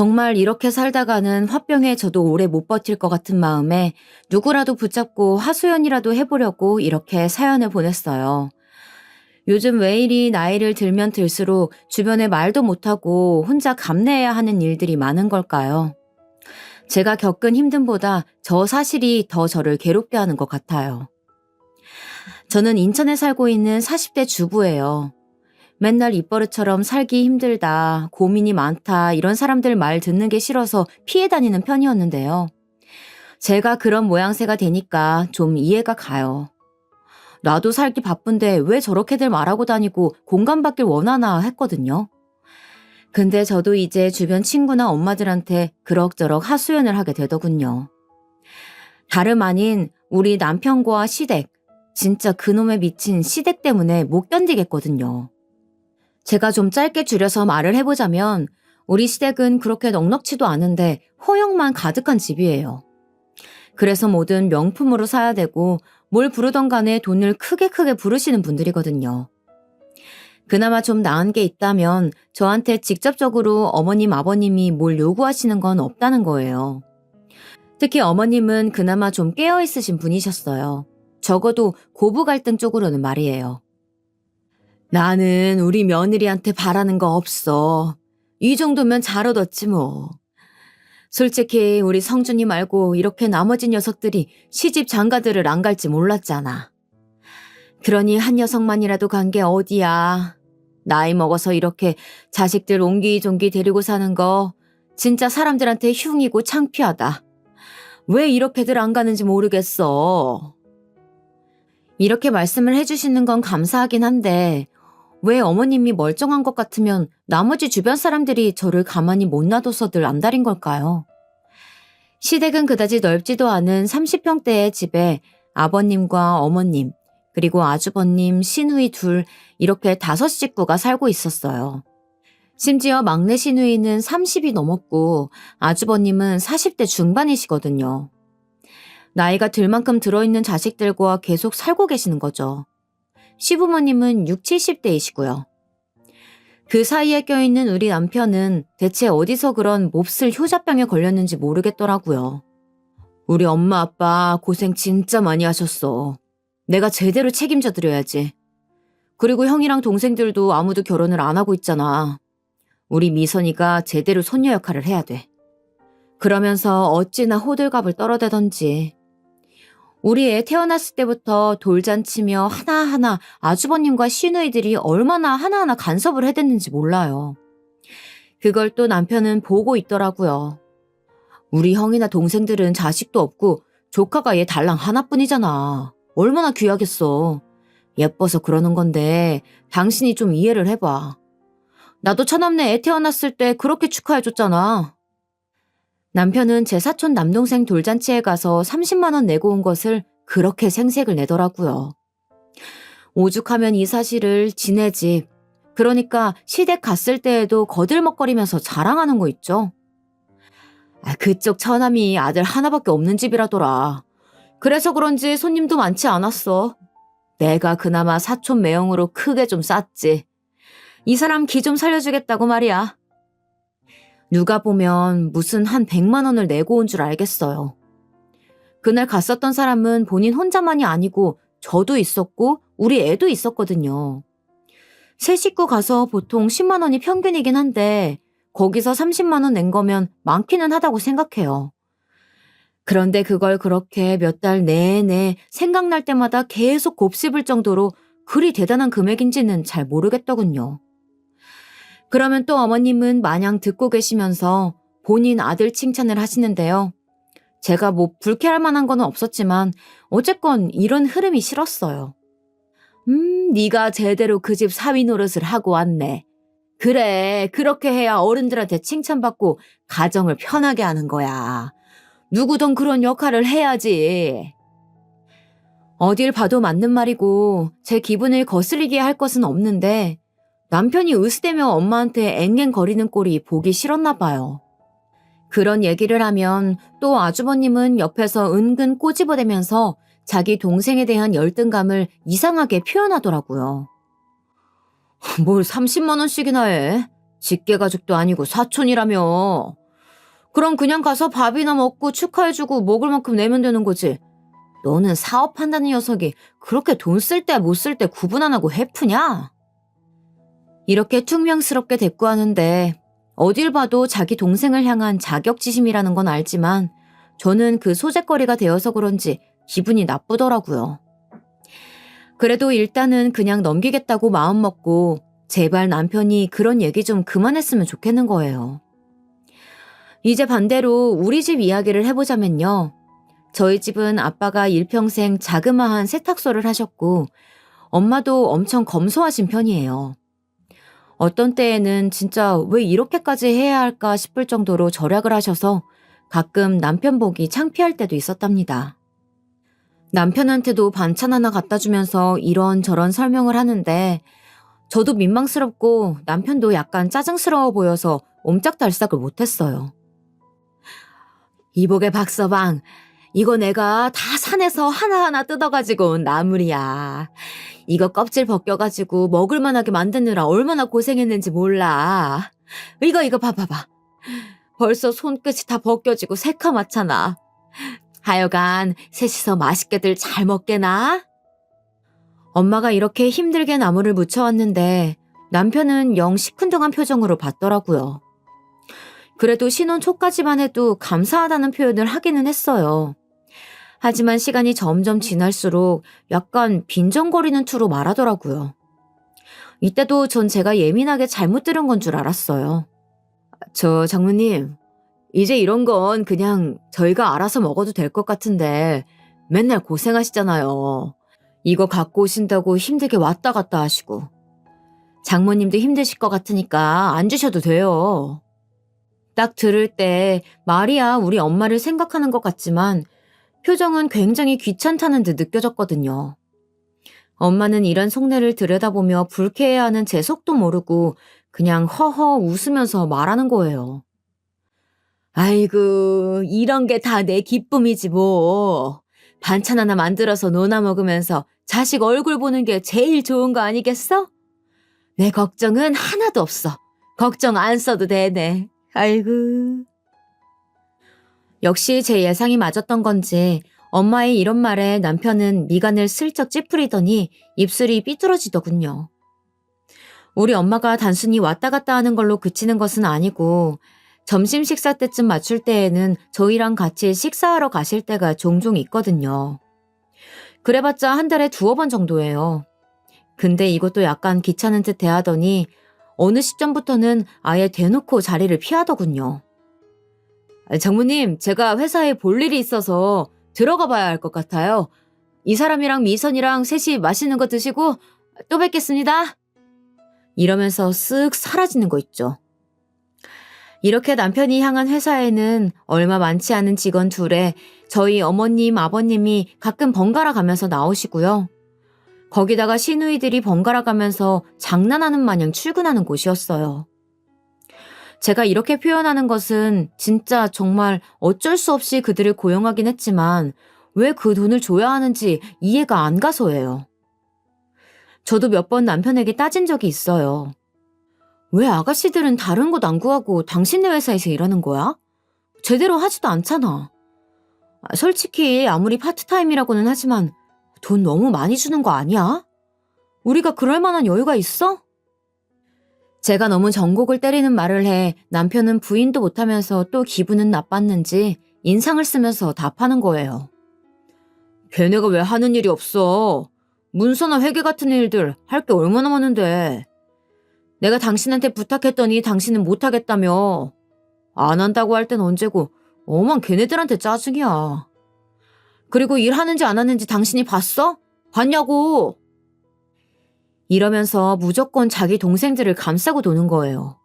정말 이렇게 살다가는 화병에 저도 오래 못 버틸 것 같은 마음에 누구라도 붙잡고 하소연이라도 해보려고 이렇게 사연을 보냈어요. 요즘 왜 이리 나이를 들면 들수록 주변에 말도 못하고 혼자 감내해야 하는 일들이 많은 걸까요? 제가 겪은 힘듦보다 저 사실이 더 저를 괴롭게 하는 것 같아요. 저는 인천에 살고 있는 40대 주부예요. 맨날 입버릇처럼 살기 힘들다, 고민이 많다, 이런 사람들 말 듣는 게 싫어서 피해 다니는 편이었는데요. 제가 그런 모양새가 되니까 좀 이해가 가요. 나도 살기 바쁜데 왜 저렇게들 말하고 다니고 공감받길 원하나 했거든요. 근데 저도 이제 주변 친구나 엄마들한테 그럭저럭 하소연을 하게 되더군요. 다름 아닌 우리 남편과 시댁, 진짜 그놈의 미친 시댁 때문에 못 견디겠거든요. 제가 좀 짧게 줄여서 말을 해보자면 우리 시댁은 그렇게 넉넉지도 않은데 허영만 가득한 집이에요. 그래서 뭐든 명품으로 사야 되고 뭘 부르던 간에 돈을 크게 부르시는 분들이거든요. 그나마 좀 나은 게 있다면 저한테 직접적으로 어머님 아버님이 뭘 요구하시는 건 없다는 거예요. 특히 어머님은 그나마 좀 깨어있으신 분이셨어요. 적어도 고부 갈등 쪽으로는 말이에요. 나는 우리 며느리한테 바라는 거 없어. 이 정도면 잘 얻었지 뭐. 솔직히 우리 성준이 말고 이렇게 나머지 녀석들이 시집 장가들을 안 갈지 몰랐잖아. 그러니 한 녀석만이라도 간 게 어디야. 나이 먹어서 이렇게 자식들 옹기종기 데리고 사는 거 진짜 사람들한테 흉이고 창피하다. 왜 이렇게들 안 가는지 모르겠어. 이렇게 말씀을 해주시는 건 감사하긴 한데 왜 어머님이 멀쩡한 것 같으면 나머지 주변 사람들이 저를 가만히 못 놔둬서들 안달인 걸까요? 시댁은 그다지 넓지도 않은 30평대의 집에 아버님과 어머님, 그리고 아주버님, 시누이 둘 이렇게 5식구가 살고 있었어요. 심지어 막내 시누이는 30이 넘었고 아주버님은 40대 중반이시거든요. 나이가 들 만큼 들어있는 자식들과 계속 살고 계시는 거죠. 시부모님은 6, 70대이시고요. 그 사이에 껴있는 우리 남편은 대체 어디서 그런 몹쓸 효자병에 걸렸는지 모르겠더라고요. 우리 엄마 아빠 고생 진짜 많이 하셨어. 내가 제대로 책임져 드려야지. 그리고 형이랑 동생들도 아무도 결혼을 안 하고 있잖아. 우리 미선이가 제대로 손녀 역할을 해야 돼. 그러면서 어찌나 호들갑을 떨어대던지. 우리 애 태어났을 때부터 돌잔치며 하나하나 아주버님과 시누이들이 얼마나 하나하나 간섭을 해댔는지 몰라요. 그걸 또 남편은 보고 있더라고요. 우리 형이나 동생들은 자식도 없고 조카가 얘 달랑 하나뿐이잖아. 얼마나 귀하겠어. 예뻐서 그러는 건데 당신이 좀 이해를 해봐. 나도 처남네 애 태어났을 때 그렇게 축하해줬잖아. 남편은 제 사촌 남동생 돌잔치에 가서 30만 원 내고 온 것을 그렇게 생색을 내더라고요. 오죽하면 이 사실을 지네 집, 그러니까 시댁 갔을 때에도 거들먹거리면서 자랑하는 거 있죠. 그쪽 처남이 아들 하나밖에 없는 집이라더라. 그래서 그런지 손님도 많지 않았어. 내가 그나마 사촌 매형으로 크게 좀 쌌지. 이 사람 기 좀 살려주겠다고 말이야. 누가 보면 무슨 한 100만 원을 내고 온 줄 알겠어요. 그날 갔었던 사람은 본인 혼자만이 아니고 저도 있었고 우리 애도 있었거든요. 세 식구 가서 보통 10만 원이 평균이긴 한데 거기서 30만 원 낸 거면 많기는 하다고 생각해요. 그런데 그걸 그렇게 몇 달 내내 생각날 때마다 계속 곱씹을 정도로 그리 대단한 금액인지는 잘 모르겠더군요. 그러면 또 어머님은 마냥 듣고 계시면서 본인 아들 칭찬을 하시는데요. 제가 뭐 불쾌할 만한 건 없었지만 어쨌건 이런 흐름이 싫었어요. 네가 제대로 그 집 사위 노릇을 하고 왔네. 그래, 그렇게 해야 어른들한테 칭찬받고 가정을 편하게 하는 거야. 누구든 그런 역할을 해야지. 어딜 봐도 맞는 말이고 제 기분을 거슬리게 할 것은 없는데 남편이 으스대며 엄마한테 앵앵거리는 꼴이 보기 싫었나 봐요. 그런 얘기를 하면 또 아주버님은 옆에서 은근 꼬집어대면서 자기 동생에 대한 열등감을 이상하게 표현하더라고요. 뭘 30만 원씩이나 해? 직계가족도 아니고 사촌이라며. 그럼 그냥 가서 밥이나 먹고 축하해주고 먹을 만큼 내면 되는 거지. 너는 사업한다는 녀석이 그렇게 돈 쓸 때 못 쓸 때 구분 안 하고 해프냐? 이렇게 퉁명스럽게 대꾸하는데 어딜 봐도 자기 동생을 향한 자격지심이라는 건 알지만 저는 그 소재거리가 되어서 그런지 기분이 나쁘더라고요. 그래도 일단은 그냥 넘기겠다고 마음먹고 제발 남편이 그런 얘기 좀 그만했으면 좋겠는 거예요. 이제 반대로 우리 집 이야기를 해보자면요. 저희 집은 아빠가 일평생 자그마한 세탁소를 하셨고 엄마도 엄청 검소하신 편이에요. 어떤 때에는 진짜 왜 이렇게까지 해야 할까 싶을 정도로 절약을 하셔서 가끔 남편 보기 창피할 때도 있었답니다. 남편한테도 반찬 하나 갖다 주면서 이런저런 설명을 하는데 저도 민망스럽고 남편도 약간 짜증스러워 보여서 옴짝달싹을 못했어요. 이보게 박서방, 이거 내가 다 산에서 하나하나 뜯어가지고 온 나물이야. 이거 껍질 벗겨가지고 먹을만하게 만드느라 얼마나 고생했는지 몰라. 이거 봐봐봐. 벌써 손끝이 다 벗겨지고 새카맣잖아. 하여간 셋이서 맛있게들 잘 먹게나? 엄마가 이렇게 힘들게 나물을 무쳐왔는데 남편은 영 시큰둥한 표정으로 봤더라고요. 그래도 신혼 초까지만 해도 감사하다는 표현을 하기는 했어요. 하지만 시간이 점점 지날수록 약간 빈정거리는 투로 말하더라고요. 이때도 전 제가 예민하게 잘못 들은 건 줄 알았어요. 저 장모님, 이제 이런 건 그냥 저희가 알아서 먹어도 될 것 같은데 맨날 고생하시잖아요. 이거 갖고 오신다고 힘들게 왔다 갔다 하시고. 장모님도 힘드실 것 같으니까 안 주셔도 돼요. 딱 들을 때 말이야 우리 엄마를 생각하는 것 같지만 표정은 굉장히 귀찮다는 듯 느껴졌거든요. 엄마는 이런 속내를 들여다보며 불쾌해하는 제 속도 모르고 그냥 허허 웃으면서 말하는 거예요. 아이고, 이런 게 다 내 기쁨이지 뭐. 반찬 하나 만들어서 노나 먹으면서 자식 얼굴 보는 게 제일 좋은 거 아니겠어? 내 걱정은 하나도 없어. 걱정 안 써도 되네. 아이고. 역시 제 예상이 맞았던 건지 엄마의 이런 말에 남편은 미간을 슬쩍 찌푸리더니 입술이 삐뚤어지더군요. 우리 엄마가 단순히 왔다 갔다 하는 걸로 그치는 것은 아니고 점심 식사 때쯤 맞출 때에는 저희랑 같이 식사하러 가실 때가 종종 있거든요. 그래봤자 한 달에 2번 정도예요. 근데 이것도 약간 귀찮은 듯 대하더니 어느 시점부터는 아예 대놓고 자리를 피하더군요. 장모님, 제가 회사에 볼 일이 있어서 들어가 봐야 할 것 같아요. 이 사람이랑 미선이랑 셋이 맛있는 거 드시고 또 뵙겠습니다. 이러면서 쓱 사라지는 거 있죠. 이렇게 남편이 향한 회사에는 얼마 많지 않은 직원 둘에 저희 어머님, 아버님이 가끔 번갈아 가면서 나오시고요. 거기다가 시누이들이 번갈아 가면서 장난하는 마냥 출근하는 곳이었어요. 제가 이렇게 표현하는 것은 진짜 정말 어쩔 수 없이 그들을 고용하긴 했지만 왜 그 돈을 줘야 하는지 이해가 안 가서예요. 저도 몇 번 남편에게 따진 적이 있어요. 왜 아가씨들은 다른 곳 안 구하고 당신네 회사에서 일하는 거야? 제대로 하지도 않잖아. 솔직히 아무리 파트타임이라고는 하지만 돈 너무 많이 주는 거 아니야? 우리가 그럴 만한 여유가 있어? 제가 너무 전곡을 때리는 말을 해 남편은 부인도 못하면서 또 기분은 나빴는지 인상을 쓰면서 답하는 거예요. 걔네가 왜 하는 일이 없어? 문서나 회계 같은 일들 할 게 얼마나 많은데. 내가 당신한테 부탁했더니 당신은 못하겠다며. 안 한다고 할 땐 언제고 어만 걔네들한테 짜증이야. 그리고 일하는지 안 하는지 당신이 봤어? 봤냐고. 이러면서 무조건 자기 동생들을 감싸고 도는 거예요.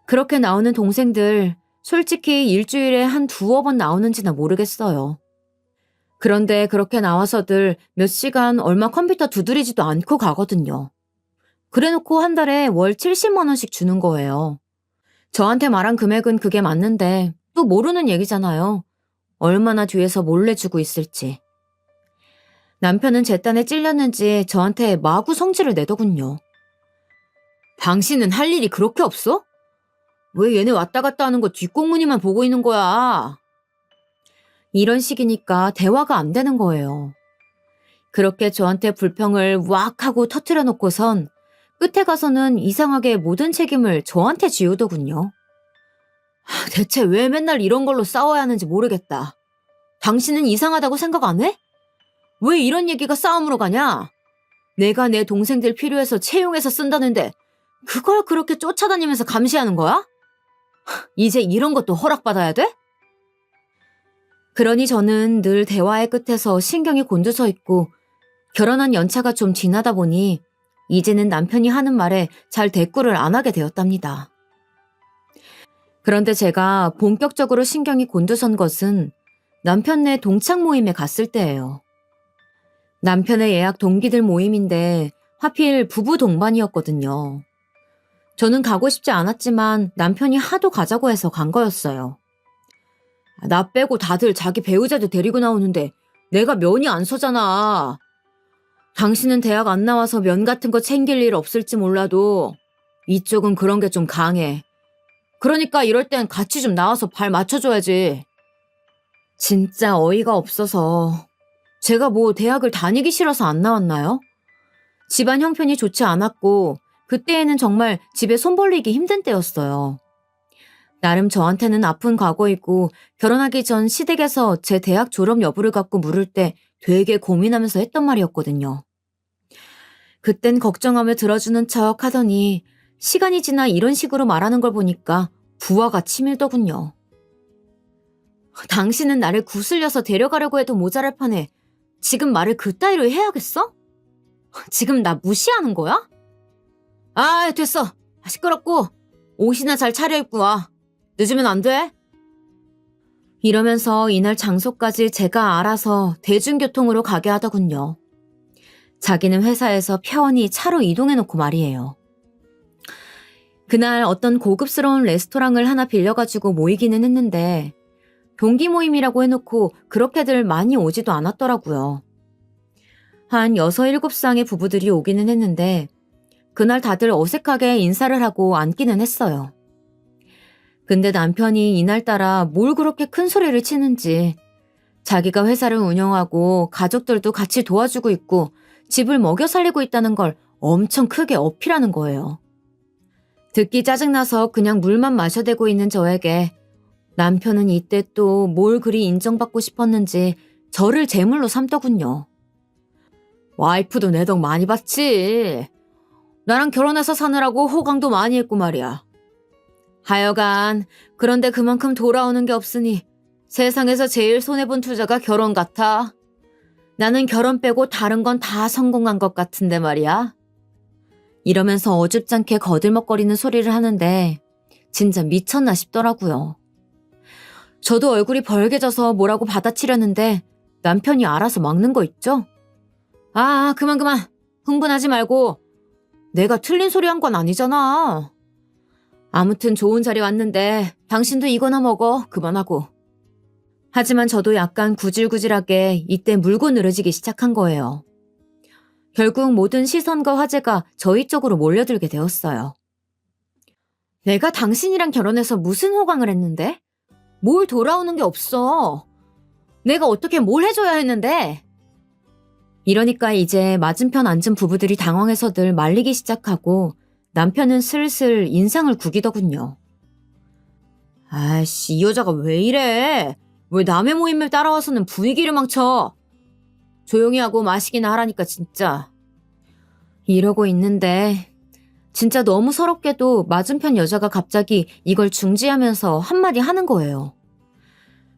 그렇게 나오는 동생들 솔직히 일주일에 한 2번 나오는지나 모르겠어요. 그런데 그렇게 나와서들 몇 시간 얼마 컴퓨터 두드리지도 않고 가거든요. 그래놓고 한 달에 월 70만 원씩 주는 거예요. 저한테 말한 금액은 그게 맞는데 또 모르는 얘기잖아요. 얼마나 뒤에서 몰래 주고 있을지. 남편은 제 딴에 찔렸는지 저한테 마구 성질을 내더군요. 당신은 할 일이 그렇게 없어? 왜 얘네 왔다 갔다 하는 거 뒷공무니만 보고 있는 거야? 이런 식이니까 대화가 안 되는 거예요. 그렇게 저한테 불평을 왁 하고 터트려 놓고선 끝에 가서는 이상하게 모든 책임을 저한테 지우더군요. 대체 왜 맨날 이런 걸로 싸워야 하는지 모르겠다. 당신은 이상하다고 생각 안 해? 왜 이런 얘기가 싸움으로 가냐? 내가 내 동생들 필요해서 채용해서 쓴다는데 그걸 그렇게 쫓아다니면서 감시하는 거야? 이제 이런 것도 허락받아야 돼? 그러니 저는 늘 대화의 끝에서 신경이 곤두서 있고 결혼한 연차가 좀 지나다 보니 이제는 남편이 하는 말에 잘 대꾸를 안 하게 되었답니다. 그런데 제가 본격적으로 신경이 곤두선 것은 남편네 동창 모임에 갔을 때예요. 남편의 예약 동기들 모임인데 하필 부부 동반이었거든요. 저는 가고 싶지 않았지만 남편이 하도 가자고 해서 간 거였어요. 나 빼고 다들 자기 배우자들 데리고 나오는데 내가 면이 안 서잖아. 당신은 대학 안 나와서 면 같은 거 챙길 일 없을지 몰라도 이쪽은 그런 게 좀 강해. 그러니까 이럴 땐 같이 좀 나와서 발 맞춰줘야지. 진짜 어이가 없어서. 제가 뭐 대학을 다니기 싫어서 안 나왔나요? 집안 형편이 좋지 않았고 그때에는 정말 집에 손 벌리기 힘든 때였어요. 나름 저한테는 아픈 과거이고 결혼하기 전 시댁에서 제 대학 졸업 여부를 갖고 물을 때 되게 고민하면서 했던 말이었거든요. 그땐 걱정하며 들어주는 척 하더니 시간이 지나 이런 식으로 말하는 걸 보니까 부하가 치밀더군요. 당신은 나를 구슬려서 데려가려고 해도 모자랄 판에 지금 말을 그따위로 해야겠어? 지금 나 무시하는 거야? 아, 됐어. 시끄럽고 옷이나 잘 차려입고 와. 늦으면 안 돼. 이러면서 이날 장소까지 제가 알아서 대중교통으로 가게 하더군요. 자기는 회사에서 편히 차로 이동해놓고 말이에요. 그날 어떤 고급스러운 레스토랑을 하나 빌려가지고 모이기는 했는데 동기 모임이라고 해놓고 그렇게들 많이 오지도 않았더라고요. 한 6, 7쌍의 부부들이 오기는 했는데 그날 다들 어색하게 인사를 하고 앉기는 했어요. 근데 남편이 이날따라 뭘 그렇게 큰 소리를 치는지 자기가 회사를 운영하고 가족들도 같이 도와주고 있고 집을 먹여 살리고 있다는 걸 엄청 크게 어필하는 거예요. 듣기 짜증나서 그냥 물만 마셔대고 있는 저에게 남편은 이때 또 뭘 그리 인정받고 싶었는지 저를 제물로 삼더군요. 와이프도 내 덕 많이 봤지. 나랑 결혼해서 사느라고 호강도 많이 했고 말이야. 하여간 그런데 그만큼 돌아오는 게 없으니 세상에서 제일 손해본 투자가 결혼 같아. 나는 결혼 빼고 다른 건 다 성공한 것 같은데 말이야. 이러면서 어줍잖게 거들먹거리는 소리를 하는데 진짜 미쳤나 싶더라고요. 저도 얼굴이 벌개져서 뭐라고 받아치려는데 남편이 알아서 막는 거 있죠? 아, 그만. 흥분하지 말고. 내가 틀린 소리 한 건 아니잖아. 아무튼 좋은 자리 왔는데 당신도 이거나 먹어. 그만하고. 하지만 저도 약간 구질구질하게 이때 물고 늘어지기 시작한 거예요. 결국 모든 시선과 화제가 저희 쪽으로 몰려들게 되었어요. 내가 당신이랑 결혼해서 무슨 호강을 했는데? 뭘 돌아오는 게 없어. 내가 어떻게 뭘 해줘야 했는데? 이러니까 이제 맞은편 앉은 부부들이 당황해서들 말리기 시작하고 남편은 슬슬 인상을 구기더군요. 아이씨, 이 여자가 왜 이래? 왜 남의 모임을 따라와서는 분위기를 망쳐? 조용히 하고 마시기나 하라니까 진짜. 이러고 있는데 진짜 너무 서럽게도 맞은편 여자가 갑자기 이걸 중지하면서 한마디 하는 거예요.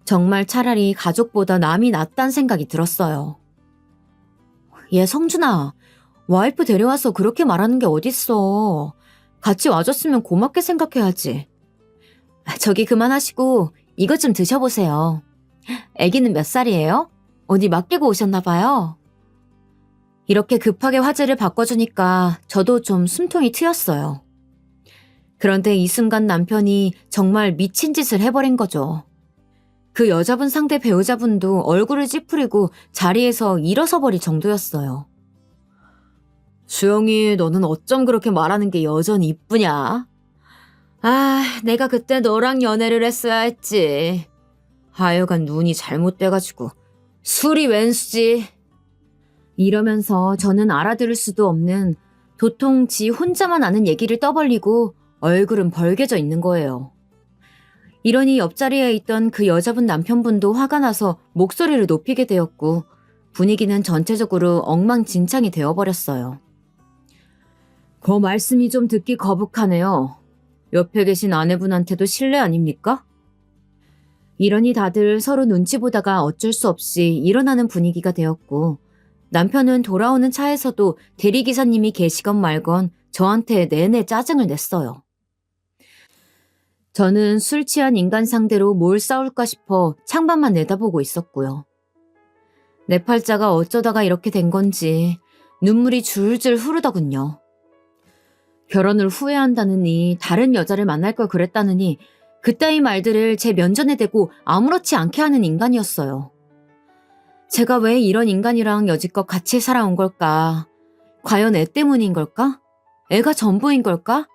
정말 차라리 가족보다 남이 낫단 생각이 들었어요. 얘 성준아, 와이프 데려와서 그렇게 말하는 게 어딨어. 같이 와줬으면 고맙게 생각해야지. 저기 그만하시고 이것 좀 드셔보세요. 애기는 몇 살이에요? 어디 맡기고 오셨나 봐요. 이렇게 급하게 화제를 바꿔주니까 저도 좀 숨통이 트였어요. 그런데 이 순간 남편이 정말 미친 짓을 해버린 거죠. 그 여자분 상대 배우자분도 얼굴을 찌푸리고 자리에서 일어서 버릴 정도였어요. 수영이, 너는 어쩜 그렇게 말하는 게 여전히 이쁘냐? 내가 그때 너랑 연애를 했어야 했지. 하여간 눈이 잘못돼가지고 술이 웬수지. 이러면서 저는 알아들을 수도 없는 도통 지 혼자만 아는 얘기를 떠벌리고 얼굴은 벌개져 있는 거예요. 이러니 옆자리에 있던 그 여자분 남편분도 화가 나서 목소리를 높이게 되었고 분위기는 전체적으로 엉망진창이 되어버렸어요. 그 말씀이 좀 듣기 거북하네요. 옆에 계신 아내분한테도 실례 아닙니까? 이러니 다들 서로 눈치 보다가 어쩔 수 없이 일어나는 분위기가 되었고 남편은 돌아오는 차에서도 대리기사님이 계시건 말건 저한테 내내 짜증을 냈어요. 저는 술 취한 인간 상대로 뭘 싸울까 싶어 창밖만 내다보고 있었고요. 내 팔자가 어쩌다가 이렇게 된 건지 눈물이 줄줄 흐르더군요. 결혼을 후회한다느니 다른 여자를 만날 걸 그랬다느니 그따위 말들을 제 면전에 대고 아무렇지 않게 하는 인간이었어요. 제가 왜 이런 인간이랑 여지껏 같이 살아온 걸까? 과연 애 때문인 걸까? 애가 전부인 걸까?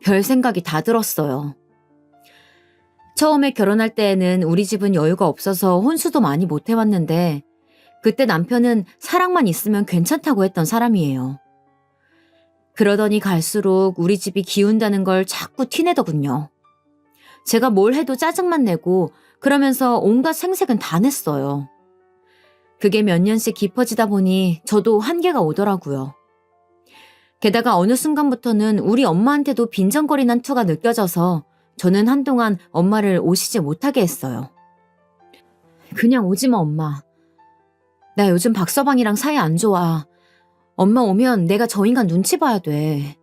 별 생각이 다 들었어요. 처음에 결혼할 때에는 우리 집은 여유가 없어서 혼수도 많이 못 해왔는데 그때 남편은 사랑만 있으면 괜찮다고 했던 사람이에요. 그러더니 갈수록 우리 집이 기운다는 걸 자꾸 티내더군요. 제가 뭘 해도 짜증만 내고 그러면서 온갖 생색은 다 냈어요. 그게 몇 년씩 깊어지다 보니 저도 한계가 오더라고요. 게다가 어느 순간부터는 우리 엄마한테도 빈정거리는 투가 느껴져서 저는 한동안 엄마를 오시지 못하게 했어요. 그냥 오지마 엄마. 나 요즘 박서방이랑 사이 안 좋아. 엄마 오면 내가 저 인간 눈치 봐야 돼.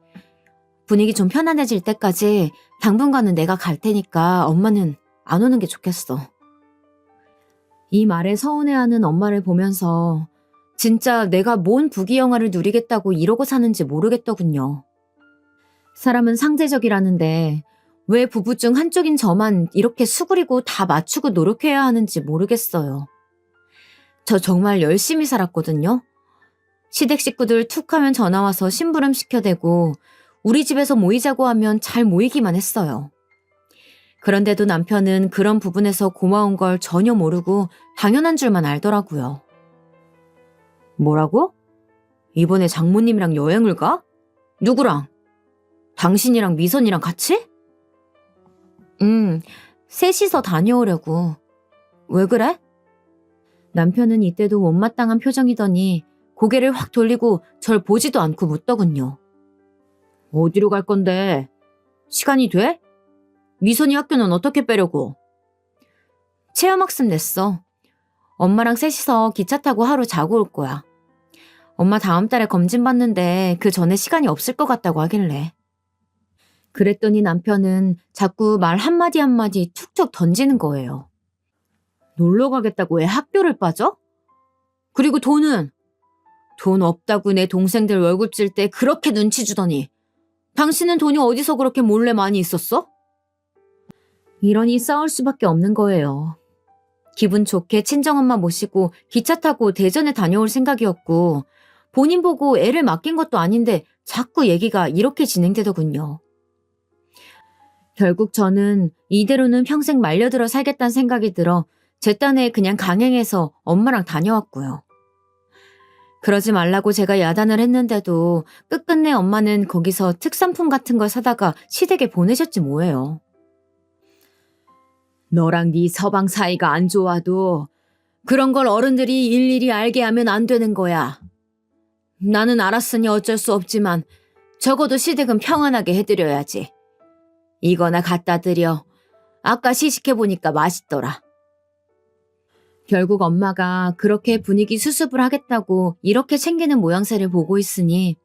분위기 좀 편안해질 때까지 당분간은 내가 갈 테니까 엄마는 안 오는 게 좋겠어. 이 말에 서운해하는 엄마를 보면서 진짜 내가 뭔 부귀영화를 누리겠다고 이러고 사는지 모르겠더군요. 사람은 상대적이라는데 왜 부부 중 한쪽인 저만 이렇게 수그리고 다 맞추고 노력해야 하는지 모르겠어요. 저 정말 열심히 살았거든요. 시댁 식구들 툭 하면 전화와서 심부름 시켜대고 우리 집에서 모이자고 하면 잘 모이기만 했어요. 그런데도 남편은 그런 부분에서 고마운 걸 전혀 모르고 당연한 줄만 알더라고요. 뭐라고? 이번에 장모님이랑 여행을 가? 누구랑? 당신이랑 미선이랑 같이? 셋이서 다녀오려고. 왜 그래? 남편은 이때도 못마땅한 표정이더니 고개를 확 돌리고 절 보지도 않고 묻더군요. 어디로 갈 건데? 시간이 돼? 미선이 학교는 어떻게 빼려고? 체험학습 냈어. 엄마랑 셋이서 기차 타고 하루 자고 올 거야. 엄마 다음 달에 검진 받는데 그 전에 시간이 없을 것 같다고 하길래. 그랬더니 남편은 자꾸 말 한마디 한마디 툭툭 던지는 거예요. 놀러 가겠다고 왜 학교를 빠져? 그리고 돈은? 돈 없다고 내 동생들 월급 질 때 그렇게 눈치 주더니 당신은 돈이 어디서 그렇게 몰래 많이 있었어? 이러니 싸울 수밖에 없는 거예요. 기분 좋게 친정엄마 모시고 기차 타고 대전에 다녀올 생각이었고 본인 보고 애를 맡긴 것도 아닌데 자꾸 얘기가 이렇게 진행되더군요. 결국 저는 이대로는 평생 말려들어 살겠다는 생각이 들어 제 딴에 그냥 강행해서 엄마랑 다녀왔고요. 그러지 말라고 제가 야단을 했는데도 끝끝내 엄마는 거기서 특산품 같은 걸 사다가 시댁에 보내셨지 뭐예요. 너랑 네 서방 사이가 안 좋아도 그런 걸 어른들이 일일이 알게 하면 안 되는 거야. 나는 알았으니 어쩔 수 없지만 적어도 시댁은 평안하게 해드려야지. 이거나 갖다 드려. 아까 시식해보니까 맛있더라. 결국 엄마가 그렇게 분위기 수습을 하겠다고 이렇게 챙기는 모양새를 보고 있으니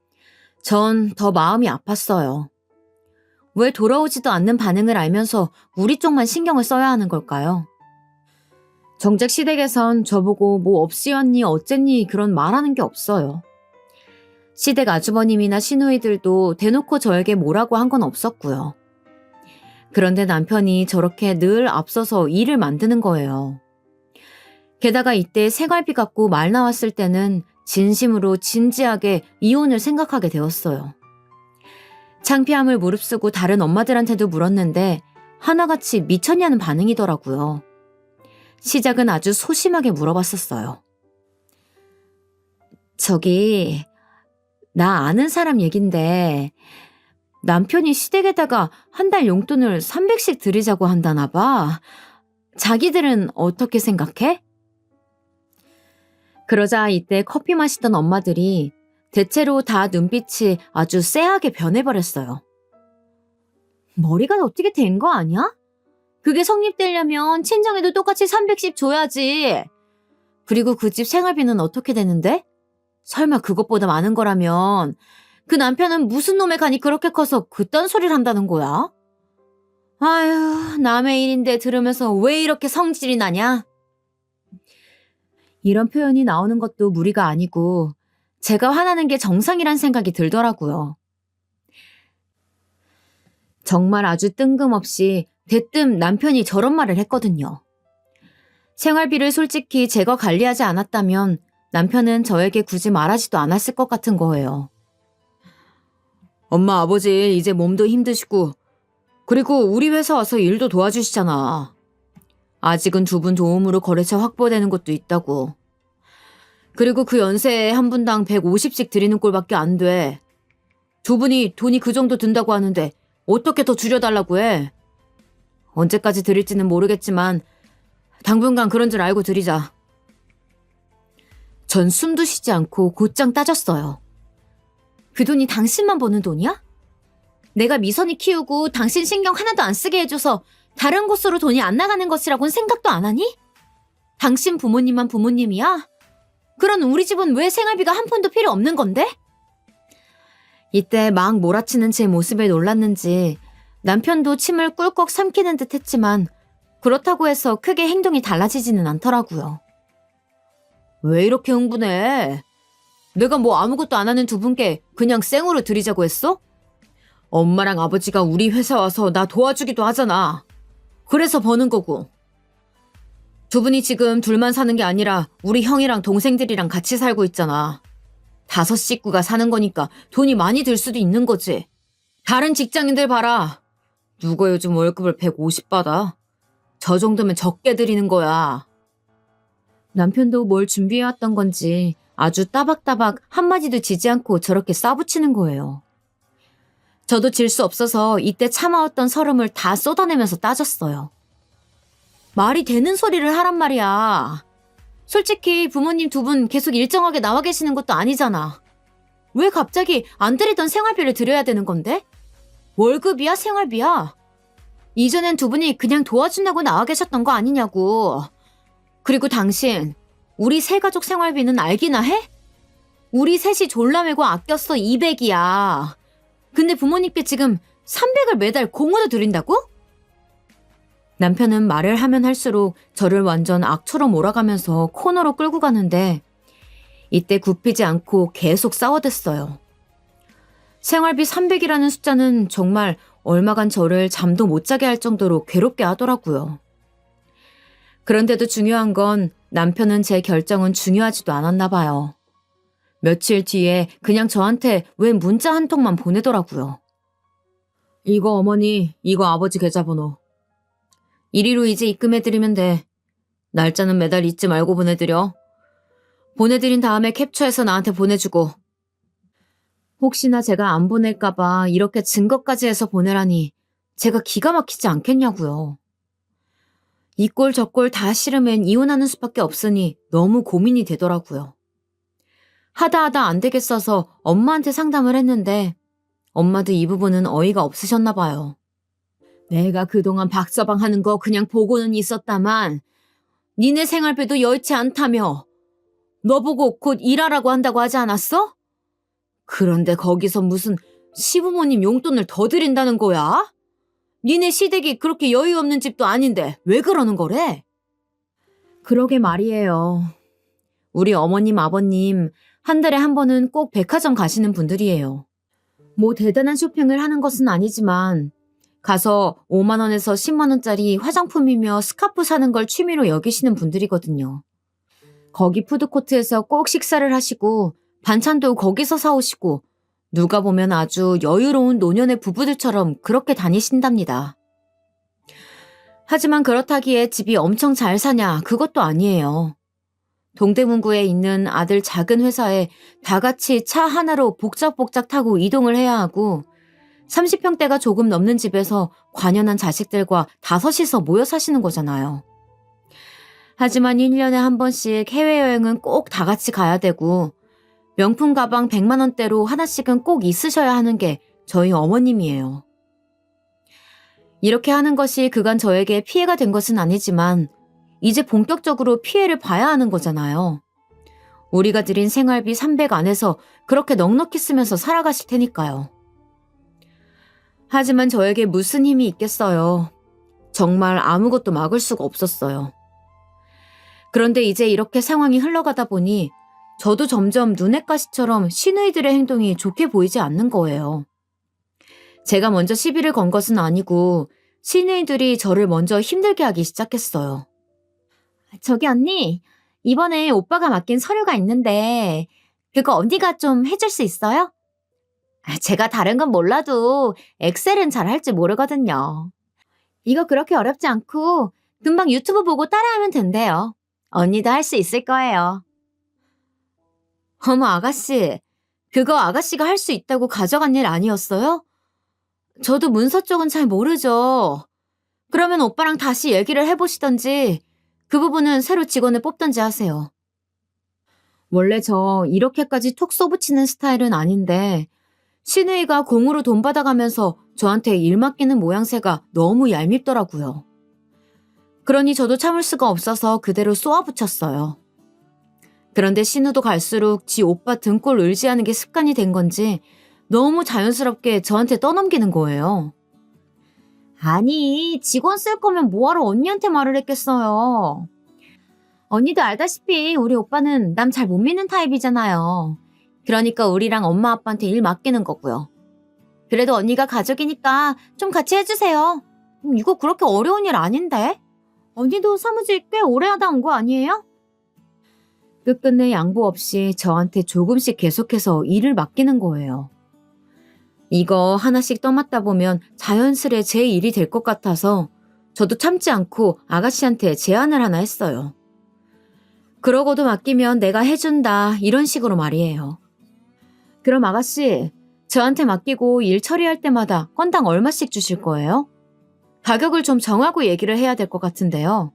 전 더 마음이 아팠어요. 왜 돌아오지도 않는 반응을 알면서 우리 쪽만 신경을 써야 하는 걸까요? 정작 시댁에선 저보고 뭐 없이 왔니 어쨌니 그런 말하는 게 없어요. 시댁 아주버님이나 시누이들도 대놓고 저에게 뭐라고 한 건 없었고요. 그런데 남편이 저렇게 늘 앞서서 일을 만드는 거예요. 게다가 이때 생활비 갖고 말 나왔을 때는 진심으로 진지하게 이혼을 생각하게 되었어요. 창피함을 무릅쓰고 다른 엄마들한테도 물었는데 하나같이 미쳤냐는 반응이더라고요. 시작은 아주 소심하게 물어봤었어요. 저기, 나 아는 사람 얘긴데 남편이 시댁에다가 한 달 용돈을 300씩 드리자고 한다나 봐. 자기들은 어떻게 생각해? 그러자 이때 커피 마시던 엄마들이 대체로 다 눈빛이 아주 쎄하게 변해버렸어요. 머리가 어떻게 된 거 아니야? 그게 성립되려면 친정에도 똑같이 300씩 줘야지. 그리고 그 집 생활비는 어떻게 되는데? 설마 그것보다 많은 거라면 그 남편은 무슨 놈의 간이 그렇게 커서 그딴 소리를 한다는 거야? 아휴, 남의 일인데 들으면서 왜 이렇게 성질이 나냐? 이런 표현이 나오는 것도 무리가 아니고 제가 화나는 게 정상이란 생각이 들더라고요. 정말 아주 뜬금없이 대뜸 남편이 저런 말을 했거든요. 생활비를 솔직히 제가 관리하지 않았다면 남편은 저에게 굳이 말하지도 않았을 것 같은 거예요. 엄마, 아버지 이제 몸도 힘드시고 그리고 우리 회사 와서 일도 도와주시잖아. 아직은 두 분 도움으로 거래처 확보되는 것도 있다고. 그리고 그 연세에 한 분당 150씩 드리는 꼴밖에 안 돼. 두 분이 돈이 그 정도 든다고 하는데 어떻게 더 줄여달라고 해? 언제까지 드릴지는 모르겠지만 당분간 그런 줄 알고 드리자. 전 숨도 쉬지 않고 곧장 따졌어요. 그 돈이 당신만 버는 돈이야? 내가 미선이 키우고 당신 신경 하나도 안 쓰게 해줘서 다른 곳으로 돈이 안 나가는 것이라고는 생각도 안 하니? 당신 부모님만 부모님이야? 그런 우리 집은 왜 생활비가 한 푼도 필요 없는 건데? 이때 막 몰아치는 제 모습에 놀랐는지 남편도 침을 꿀꺽 삼키는 듯 했지만 그렇다고 해서 크게 행동이 달라지지는 않더라고요. 왜 이렇게 흥분해? 내가 뭐 아무것도 안 하는 두 분께 그냥 생으로 드리자고 했어? 엄마랑 아버지가 우리 회사 와서 나 도와주기도 하잖아. 그래서 버는 거고. 두 분이 지금 둘만 사는 게 아니라 우리 형이랑 동생들이랑 같이 살고 있잖아. 5식구가 사는 거니까 돈이 많이 들 수도 있는 거지. 다른 직장인들 봐라. 누가 요즘 월급을 150 받아? 저 정도면 적게 드리는 거야. 남편도 뭘 준비해왔던 건지 아주 따박따박 한마디도 지지 않고 저렇게 싸붙이는 거예요. 저도 질 수 없어서 이때 참아왔던 서름을 다 쏟아내면서 따졌어요. 말이 되는 소리를 하란 말이야. 솔직히 부모님 두 분 계속 일정하게 나와 계시는 것도 아니잖아. 왜 갑자기 안 드리던 생활비를 드려야 되는 건데? 월급이야, 생활비야? 이전엔 두 분이 그냥 도와준다고 나와 계셨던 거 아니냐고. 그리고 당신, 우리 세 가족 생활비는 알기나 해? 우리 셋이 졸라매고 아꼈어 200이야. 근데 부모님께 지금 300을 매달 공으로 드린다고? 남편은 말을 하면 할수록 저를 완전 악처럼 몰아가면서 코너로 끌고 가는데 이때 굽히지 않고 계속 싸워댔어요. 생활비 300이라는 숫자는 정말 얼마간 저를 잠도 못 자게 할 정도로 괴롭게 하더라고요. 그런데도 중요한 건 남편은 제 결정은 중요하지도 않았나 봐요. 며칠 뒤에 그냥 저한테 왜 문자 한 통만 보내더라고요. 이거 어머니, 이거 아버지 계좌번호. 이리로 이제 입금해드리면 돼. 날짜는 매달 잊지 말고 보내드려. 보내드린 다음에 캡처해서 나한테 보내주고. 혹시나 제가 안 보낼까봐 이렇게 증거까지 해서 보내라니 제가 기가 막히지 않겠냐고요. 이 꼴 저 꼴 다 싫으면 이혼하는 수밖에 없으니 너무 고민이 되더라고요. 하다 안 되겠어서 엄마한테 상담을 했는데 엄마도 이 부분은 어이가 없으셨나 봐요. 내가 그동안 박서방 하는 거 그냥 보고는 있었다만 니네 생활비도 여의치 않다며. 너 보고 곧 일하라고 한다고 하지 않았어? 그런데 거기서 무슨 시부모님 용돈을 더 드린다는 거야? 니네 시댁이 그렇게 여유 없는 집도 아닌데 왜 그러는 거래? 그러게 말이에요. 우리 어머님 아버님 한 달에 한 번은 꼭 백화점 가시는 분들이에요. 뭐 대단한 쇼핑을 하는 것은 아니지만 가서 5만 원에서 10만 원짜리 화장품이며 스카프 사는 걸 취미로 여기시는 분들이거든요. 거기 푸드코트에서 꼭 식사를 하시고 반찬도 거기서 사오시고 누가 보면 아주 여유로운 노년의 부부들처럼 그렇게 다니신답니다. 하지만 그렇다기에 집이 엄청 잘 사냐, 그것도 아니에요. 동대문구에 있는 아들 작은 회사에 다 같이 차 하나로 복작복작 타고 이동을 해야 하고 30평대가 조금 넘는 집에서 관연한 자식들과 다섯이서 모여 사시는 거잖아요. 하지만 1년에 한 번씩 해외여행은 꼭 다 같이 가야 되고 명품 가방 100만 원대로 하나씩은 꼭 있으셔야 하는 게 저희 어머님이에요. 이렇게 하는 것이 그간 저에게 피해가 된 것은 아니지만 이제 본격적으로 피해를 봐야 하는 거잖아요. 우리가 들인 생활비 300 안에서 그렇게 넉넉히 쓰면서 살아가실 테니까요. 하지만 저에게 무슨 힘이 있겠어요. 정말 아무것도 막을 수가 없었어요. 그런데 이제 이렇게 상황이 흘러가다 보니 저도 점점 눈엣 가시처럼 시누이들의 행동이 좋게 보이지 않는 거예요. 제가 먼저 시비를 건 것은 아니고 시누이들이 저를 먼저 힘들게 하기 시작했어요. 저기 언니, 이번에 오빠가 맡긴 서류가 있는데 그거 언니가 좀 해줄 수 있어요? 제가 다른 건 몰라도 엑셀은 잘 할 줄 모르거든요. 이거 그렇게 어렵지 않고 금방 유튜브 보고 따라하면 된대요. 언니도 할 수 있을 거예요. 어머 아가씨, 그거 아가씨가 할 수 있다고 가져간 일 아니었어요? 저도 문서 쪽은 잘 모르죠. 그러면 오빠랑 다시 얘기를 해보시던지 그 부분은 새로 직원을 뽑던지 하세요. 원래 저 이렇게까지 톡 쏘붙이는 스타일은 아닌데 시누이가 공으로 돈 받아가면서 저한테 일 맡기는 모양새가 너무 얄밉더라고요. 그러니 저도 참을 수가 없어서 그대로 쏘아붙였어요. 그런데 신우도 갈수록 지 오빠 등골 의지하는 게 습관이 된 건지 너무 자연스럽게 저한테 떠넘기는 거예요. 아니, 직원 쓸 거면 뭐하러 언니한테 말을 했겠어요. 언니도 알다시피 우리 오빠는 남 잘 못 믿는 타입이잖아요. 그러니까 우리랑 엄마 아빠한테 일 맡기는 거고요. 그래도 언니가 가족이니까 좀 같이 해주세요. 이거 그렇게 어려운 일 아닌데? 언니도 사무직 꽤 오래 하다 온 거 아니에요? 끝끝내 양보 없이 저한테 조금씩 계속해서 일을 맡기는 거예요. 이거 하나씩 떠맡다 보면 자연스레 제 일이 될 것 같아서 저도 참지 않고 아가씨한테 제안을 하나 했어요. 그러고도 맡기면 내가 해준다 이런 식으로 말이에요. 그럼 아가씨, 저한테 맡기고 일 처리할 때마다 건당 얼마씩 주실 거예요? 가격을 좀 정하고 얘기를 해야 될 것 같은데요.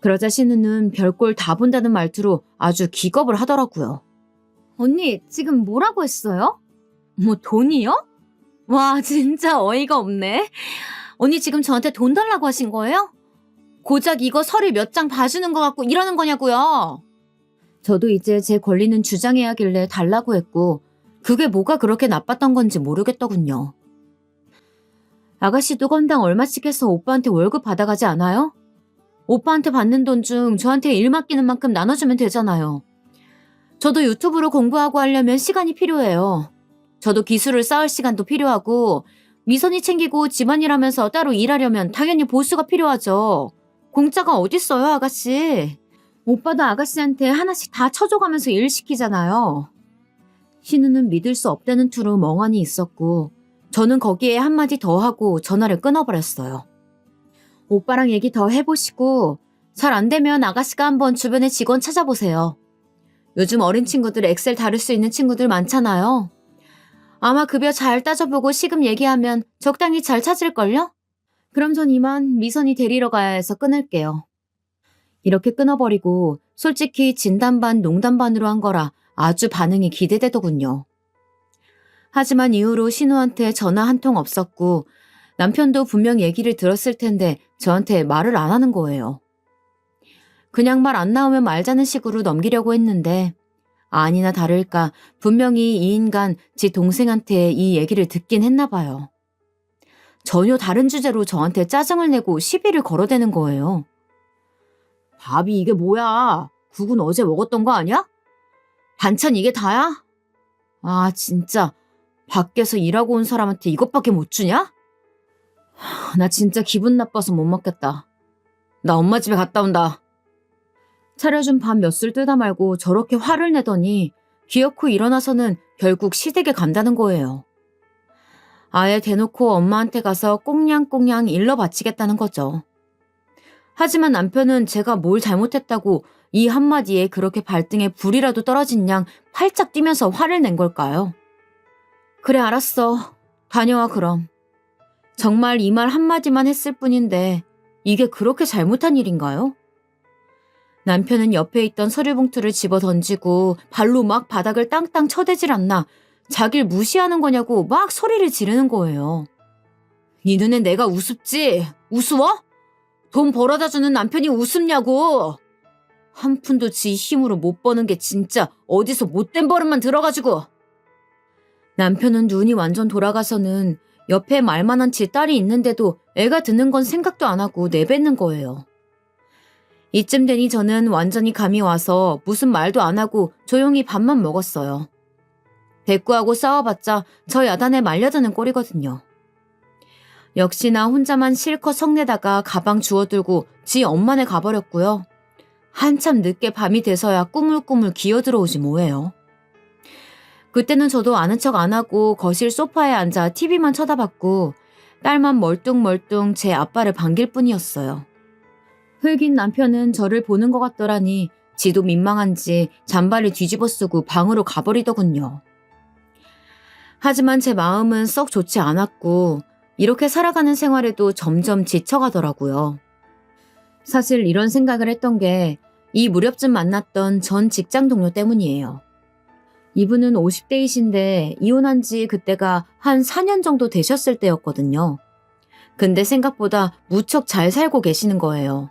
그러자 신우는 별꼴 다 본다는 말투로 아주 기겁을 하더라고요. 언니, 지금 뭐라고 했어요? 뭐 돈이요? 와, 진짜 어이가 없네. 언니 지금 저한테 돈 달라고 하신 거예요? 고작 이거 서류 몇 장 봐주는 거 갖고 이러는 거냐고요. 저도 이제 제 권리는 주장해야 하길래 달라고 했고 그게 뭐가 그렇게 나빴던 건지 모르겠더군요. 아가씨도 건당 얼마씩 해서 오빠한테 월급 받아가지 않아요? 오빠한테 받는 돈 중 저한테 일 맡기는 만큼 나눠주면 되잖아요. 저도 유튜브로 공부하고 하려면 시간이 필요해요. 저도 기술을 쌓을 시간도 필요하고 미선이 챙기고 집안일 하면서 따로 일하려면 당연히 보수가 필요하죠. 공짜가 어딨어요, 아가씨. 오빠도 아가씨한테 하나씩 다 쳐줘가면서 일 시키잖아요. 신우는 믿을 수 없다는 투로 멍하니 있었고 저는 거기에 한마디 더 하고 전화를 끊어버렸어요. 오빠랑 얘기 더 해보시고 잘 안 되면 아가씨가 한번 주변에 직원 찾아보세요. 요즘 어린 친구들 엑셀 다룰 수 있는 친구들 많잖아요. 아마 급여 잘 따져보고 시급 얘기하면 적당히 잘 찾을걸요? 그럼 전 이만 미선이 데리러 가야 해서 끊을게요. 이렇게 끊어버리고 솔직히 진담 반 농담 반으로 한 거라 아주 반응이 기대되더군요. 하지만 이후로 신우한테 전화 한 통 없었고 남편도 분명 얘기를 들었을 텐데 저한테 말을 안 하는 거예요. 그냥 말 안 나오면 말자는 식으로 넘기려고 했는데 아니나 다를까 분명히 이 인간 지 동생한테 이 얘기를 듣긴 했나 봐요. 전혀 다른 주제로 저한테 짜증을 내고 시비를 걸어대는 거예요. 밥이 이게 뭐야? 국은 어제 먹었던 거 아니야? 반찬 이게 다야? 아 진짜 밖에서 일하고 온 사람한테 이것밖에 못 주냐? 나 진짜 기분 나빠서 못 먹겠다. 나 엄마 집에 갔다 온다. 차려준 밥 몇 술 뜯어 말고 저렇게 화를 내더니 기어코 일어나서는 결국 시댁에 간다는 거예요. 아예 대놓고 엄마한테 가서 꽁냥꽁냥 일러 바치겠다는 거죠. 하지만 남편은 제가 뭘 잘못했다고 이 한마디에 그렇게 발등에 불이라도 떨어진 양 활짝 뛰면서 화를 낸 걸까요? 그래, 알았어. 다녀와 그럼. 정말 이 말 한마디만 했을 뿐인데 이게 그렇게 잘못한 일인가요? 남편은 옆에 있던 서류 봉투를 집어 던지고 발로 막 바닥을 땅땅 쳐대질 않나 자길 무시하는 거냐고 막 소리를 지르는 거예요. 네 눈엔 내가 우습지? 우스워? 돈 벌어다 주는 남편이 우습냐고. 한 푼도 지 힘으로 못 버는 게 진짜 어디서 못된 버릇만 들어가지고. 남편은 눈이 완전 돌아가서는 옆에 말만한 지 딸이 있는데도 애가 듣는 건 생각도 안 하고 내뱉는 거예요. 이쯤 되니 저는 완전히 감이 와서 무슨 말도 안 하고 조용히 밥만 먹었어요. 대꾸하고 싸워봤자 저 야단에 말려드는 꼴이거든요. 역시나 혼자만 실컷 성내다가 가방 주워들고 지 엄마네 가버렸고요. 한참 늦게 밤이 돼서야 꾸물꾸물 기어들어오지 뭐예요. 그때는 저도 아는 척 안 하고 거실 소파에 앉아 TV만 쳐다봤고 딸만 멀뚱멀뚱 제 아빠를 반길 뿐이었어요. 흙인 남편은 저를 보는 것 같더라니 지도 민망한지 잠바를 뒤집어 쓰고 방으로 가버리더군요. 하지만 제 마음은 썩 좋지 않았고 이렇게 살아가는 생활에도 점점 지쳐가더라고요. 사실 이런 생각을 했던 게 이 무렵쯤 만났던 전 직장 동료 때문이에요. 이분은 50대이신데 이혼한 지 그때가 한 4년 정도 되셨을 때였거든요. 근데 생각보다 무척 잘 살고 계시는 거예요.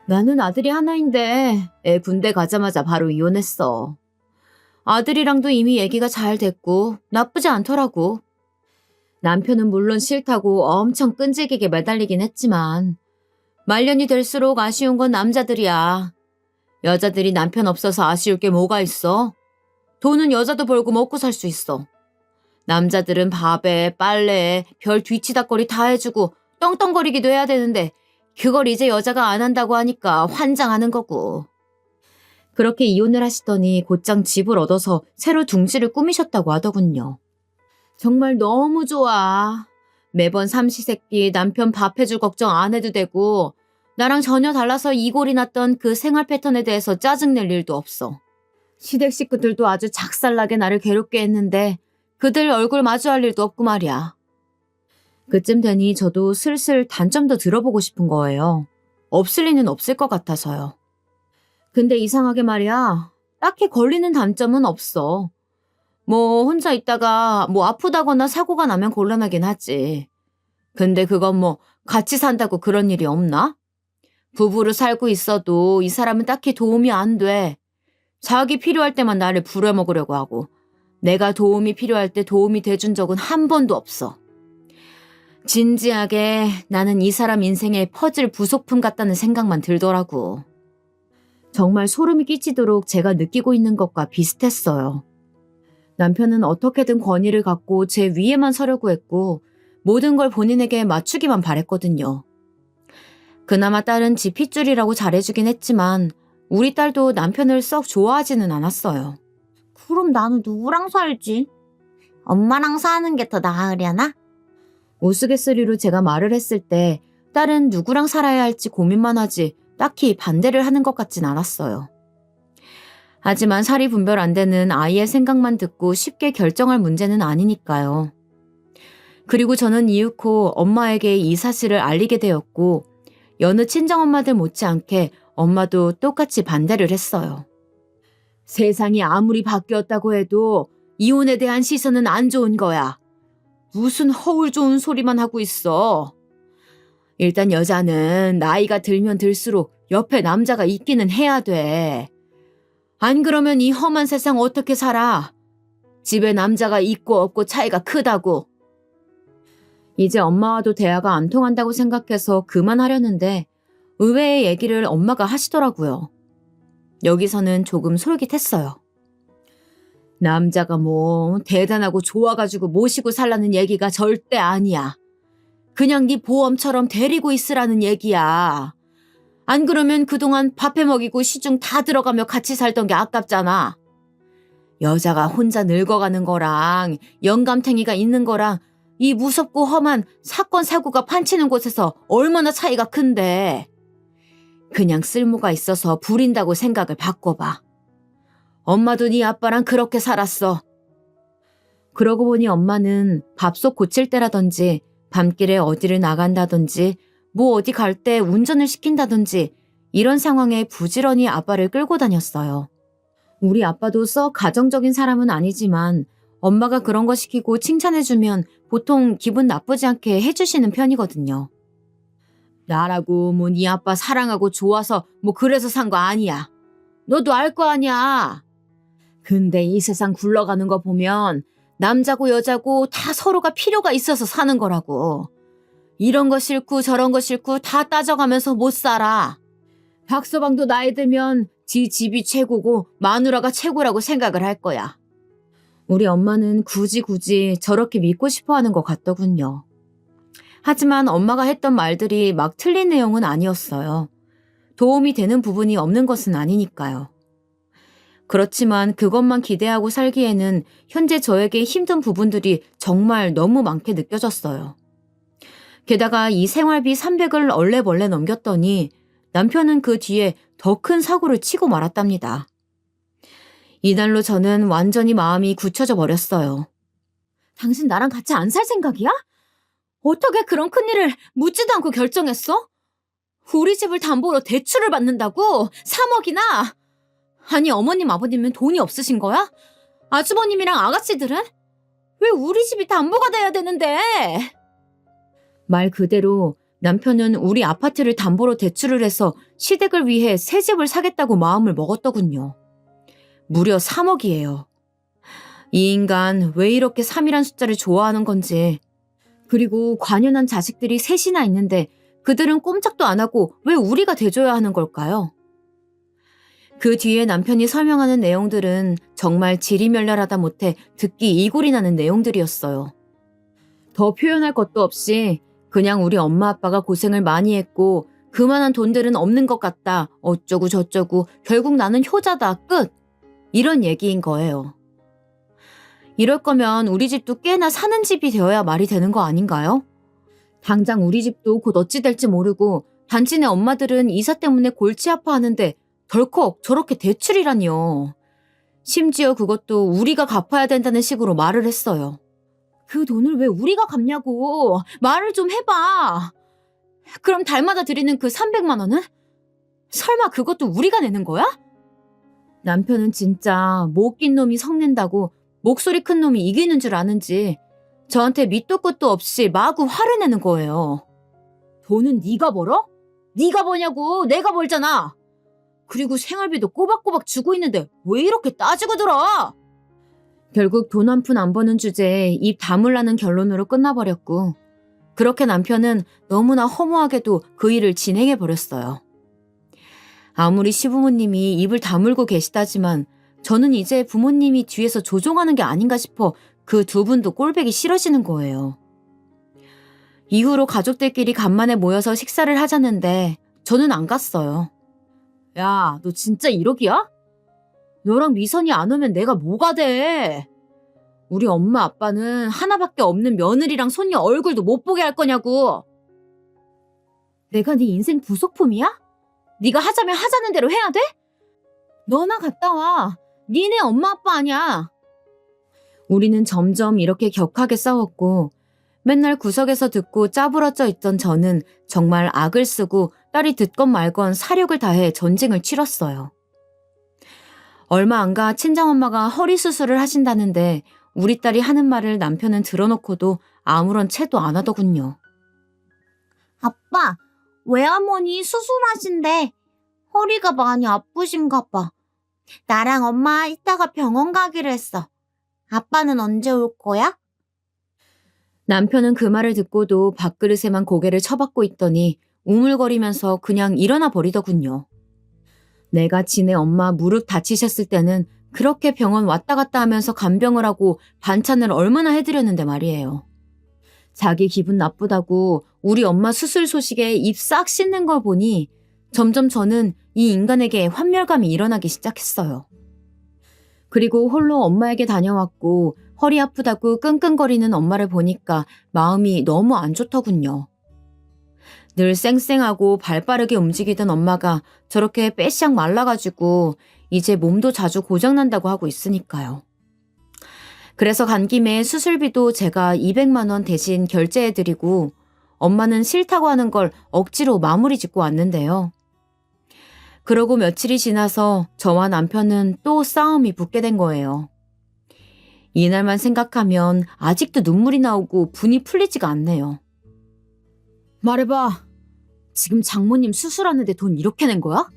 나는 아들이 하나인데 애 군대 가자마자 바로 이혼했어. 아들이랑도 이미 얘기가 잘 됐고 나쁘지 않더라고. 남편은 물론 싫다고 엄청 끈질기게 매달리긴 했지만 말년이 될수록 아쉬운 건 남자들이야. 여자들이 남편 없어서 아쉬울 게 뭐가 있어? 돈은 여자도 벌고 먹고 살 수 있어. 남자들은 밥에 빨래에 별 뒤치다거리 다 해주고 떵떵거리기도 해야 되는데 그걸 이제 여자가 안 한다고 하니까 환장하는 거고. 그렇게 이혼을 하시더니 곧장 집을 얻어서 새로 둥지를 꾸미셨다고 하더군요. 정말 너무 좋아. 매번 삼시세끼 남편 밥 해줄 걱정 안 해도 되고 나랑 전혀 달라서 이골이 났던 그 생활 패턴에 대해서 짜증낼 일도 없어. 시댁 식구들도 아주 작살나게 나를 괴롭게 했는데 그들 얼굴 마주할 일도 없고 말이야. 그쯤 되니 저도 슬슬 단점도 들어보고 싶은 거예요. 없을 리는 없을 것 같아서요. 근데 이상하게 말이야. 딱히 걸리는 단점은 없어. 뭐 혼자 있다가 뭐 아프다거나 사고가 나면 곤란하긴 하지. 근데 그건 뭐 같이 산다고 그런 일이 없나? 부부로 살고 있어도 이 사람은 딱히 도움이 안 돼. 자기 필요할 때만 나를 부려먹으려고 하고 내가 도움이 필요할 때 도움이 돼준 적은 한 번도 없어. 진지하게 나는 이 사람 인생의 퍼즐 부속품 같다는 생각만 들더라고. 정말 소름이 끼치도록 제가 느끼고 있는 것과 비슷했어요. 남편은 어떻게든 권위를 갖고 제 위에만 서려고 했고 모든 걸 본인에게 맞추기만 바랬거든요. 그나마 딸은 지 핏줄이라고 잘해주긴 했지만 우리 딸도 남편을 썩 좋아하지는 않았어요. 그럼 나는 누구랑 살지? 엄마랑 사는 게 더 나으려나? 우스갯소리로 제가 말을 했을 때 딸은 누구랑 살아야 할지 고민만 하지 딱히 반대를 하는 것 같진 않았어요. 하지만 살이 분별 안 되는 아이의 생각만 듣고 쉽게 결정할 문제는 아니니까요. 그리고 저는 이윽고 엄마에게 이 사실을 알리게 되었고 여느 친정엄마들 못지않게 엄마도 똑같이 반대를 했어요. 세상이 아무리 바뀌었다고 해도 이혼에 대한 시선은 안 좋은 거야. 무슨 허울 좋은 소리만 하고 있어. 일단 여자는 나이가 들면 들수록 옆에 남자가 있기는 해야 돼. 안 그러면 이 험한 세상 어떻게 살아? 집에 남자가 있고 없고 차이가 크다고. 이제 엄마와도 대화가 안 통한다고 생각해서 그만하려는데 의외의 얘기를 엄마가 하시더라고요. 여기서는 조금 솔깃했어요. 남자가 뭐 대단하고 좋아가지고 모시고 살라는 얘기가 절대 아니야. 그냥 네 보험처럼 데리고 있으라는 얘기야. 안 그러면 그동안 밥해 먹이고 시중 다 들어가며 같이 살던 게 아깝잖아. 여자가 혼자 늙어가는 거랑 영감탱이가 있는 거랑 이 무섭고 험한 사건 사고가 판치는 곳에서 얼마나 차이가 큰데. 그냥 쓸모가 있어서 부린다고 생각을 바꿔봐. 엄마도 네 아빠랑 그렇게 살았어. 그러고 보니 엄마는 밥솥 고칠 때라든지 밤길에 어디를 나간다든지 뭐 어디 갈 때 운전을 시킨다든지 이런 상황에 부지런히 아빠를 끌고 다녔어요. 우리 아빠도 썩 가정적인 사람은 아니지만 엄마가 그런 거 시키고 칭찬해주면 보통 기분 나쁘지 않게 해주시는 편이거든요. 나라고 뭐 네 아빠 사랑하고 좋아서 뭐 그래서 산 거 아니야. 너도 알 거 아니야. 근데 이 세상 굴러가는 거 보면 남자고 여자고 다 서로가 필요가 있어서 사는 거라고. 이런 거 싫고 저런 거 싫고 다 따져가면서 못 살아. 박서방도 나이 들면 지 집이 최고고 마누라가 최고라고 생각을 할 거야. 우리 엄마는 굳이 저렇게 믿고 싶어 하는 것 같더군요. 하지만 엄마가 했던 말들이 막 틀린 내용은 아니었어요. 도움이 되는 부분이 없는 것은 아니니까요. 그렇지만 그것만 기대하고 살기에는 현재 저에게 힘든 부분들이 정말 너무 많게 느껴졌어요. 게다가 이 생활비 300을 얼레벌레 넘겼더니 남편은 그 뒤에 더 큰 사고를 치고 말았답니다. 이날로 저는 완전히 마음이 굳혀져 버렸어요. 당신 나랑 같이 안 살 생각이야? 어떻게 그런 큰일을 묻지도 않고 결정했어? 우리 집을 담보로 대출을 받는다고? 3억이나? 아니 어머님 아버님은 돈이 없으신 거야? 아주버님이랑 아가씨들은? 왜 우리 집이 담보가 돼야 되는데? 말 그대로 남편은 우리 아파트를 담보로 대출을 해서 시댁을 위해 새 집을 사겠다고 마음을 먹었더군요. 무려 3억이에요. 이 인간 왜 이렇게 3이란 숫자를 좋아하는 건지. 그리고 관연한 자식들이 셋이나 있는데 그들은 꼼짝도 안 하고 왜 우리가 대줘야 하는 걸까요? 그 뒤에 남편이 설명하는 내용들은 정말 지리멸렬하다 못해 듣기 이골이 나는 내용들이었어요. 더 표현할 것도 없이 그냥 우리 엄마 아빠가 고생을 많이 했고 그만한 돈들은 없는 것 같다. 어쩌고 저쩌고 결국 나는 효자다. 끝. 이런 얘기인 거예요. 이럴 거면 우리 집도 꽤나 사는 집이 되어야 말이 되는 거 아닌가요? 당장 우리 집도 곧 어찌 될지 모르고 단지 내 엄마들은 이사 때문에 골치 아파하는데 덜컥 저렇게 대출이라니요. 심지어 그것도 우리가 갚아야 된다는 식으로 말을 했어요. 그 돈을 왜 우리가 갚냐고 말을 좀 해봐. 그럼 달마다 드리는 그 300만 원은? 설마 그것도 우리가 내는 거야? 남편은 진짜 못 낀 놈이 성낸다고 목소리 큰 놈이 이기는 줄 아는지 저한테 밑도 끝도 없이 마구 화를 내는 거예요. 돈은 네가 벌어? 네가 버냐고. 내가 벌잖아. 그리고 생활비도 꼬박꼬박 주고 있는데 왜 이렇게 따지고 들어? 결국 돈 한 푼 안 버는 주제에 입 다물라는 결론으로 끝나버렸고 그렇게 남편은 너무나 허무하게도 그 일을 진행해버렸어요. 아무리 시부모님이 입을 다물고 계시다지만 저는 이제 부모님이 뒤에서 조종하는 게 아닌가 싶어 그 두 분도 꼴보기 싫어지는 거예요. 이후로 가족들끼리 간만에 모여서 식사를 하자는데 저는 안 갔어요. 야, 너 진짜 1억이야? 너랑 미선이 안 오면 내가 뭐가 돼? 우리 엄마 아빠는 하나밖에 없는 며느리랑 손녀 얼굴도 못 보게 할 거냐고. 내가 네 인생 부속품이야? 네가 하자면 하자는 대로 해야 돼? 너나 갔다 와. 니네 엄마 아빠 아니야. 우리는 점점 이렇게 격하게 싸웠고 맨날 구석에서 듣고 짜부러져 있던 저는 정말 악을 쓰고 딸이 듣건 말건 사력을 다해 전쟁을 치렀어요. 얼마 안 가 친정엄마가 허리 수술을 하신다는데 우리 딸이 하는 말을 남편은 들어놓고도 아무런 채도 안 하더군요. 아빠, 외할머니 수술하신대. 허리가 많이 아프신가 봐. 나랑 엄마 이따가 병원 가기로 했어. 아빠는 언제 올 거야? 남편은 그 말을 듣고도 밥그릇에만 고개를 쳐박고 있더니 우물거리면서 그냥 일어나 버리더군요. 내가 지네 엄마 무릎 다치셨을 때는 그렇게 병원 왔다 갔다 하면서 간병을 하고 반찬을 얼마나 해드렸는데 말이에요. 자기 기분 나쁘다고 우리 엄마 수술 소식에 입 싹 씻는 걸 보니 점점 저는 이 인간에게 환멸감이 일어나기 시작했어요. 그리고 홀로 엄마에게 다녀왔고 허리 아프다고 끙끙거리는 엄마를 보니까 마음이 너무 안 좋더군요. 늘 쌩쌩하고 발 빠르게 움직이던 엄마가 저렇게 빼샥 말라가지고 이제 몸도 자주 고장난다고 하고 있으니까요. 그래서 간 김에 수술비도 제가 200만 원 대신 결제해드리고 엄마는 싫다고 하는 걸 억지로 마무리 짓고 왔는데요. 그러고 며칠이 지나서 저와 남편은 또 싸움이 붙게 된 거예요. 이날만 생각하면 아직도 눈물이 나오고 분이 풀리지가 않네요. 말해봐. 지금 장모님 수술하는데 돈 이렇게 낸 거야?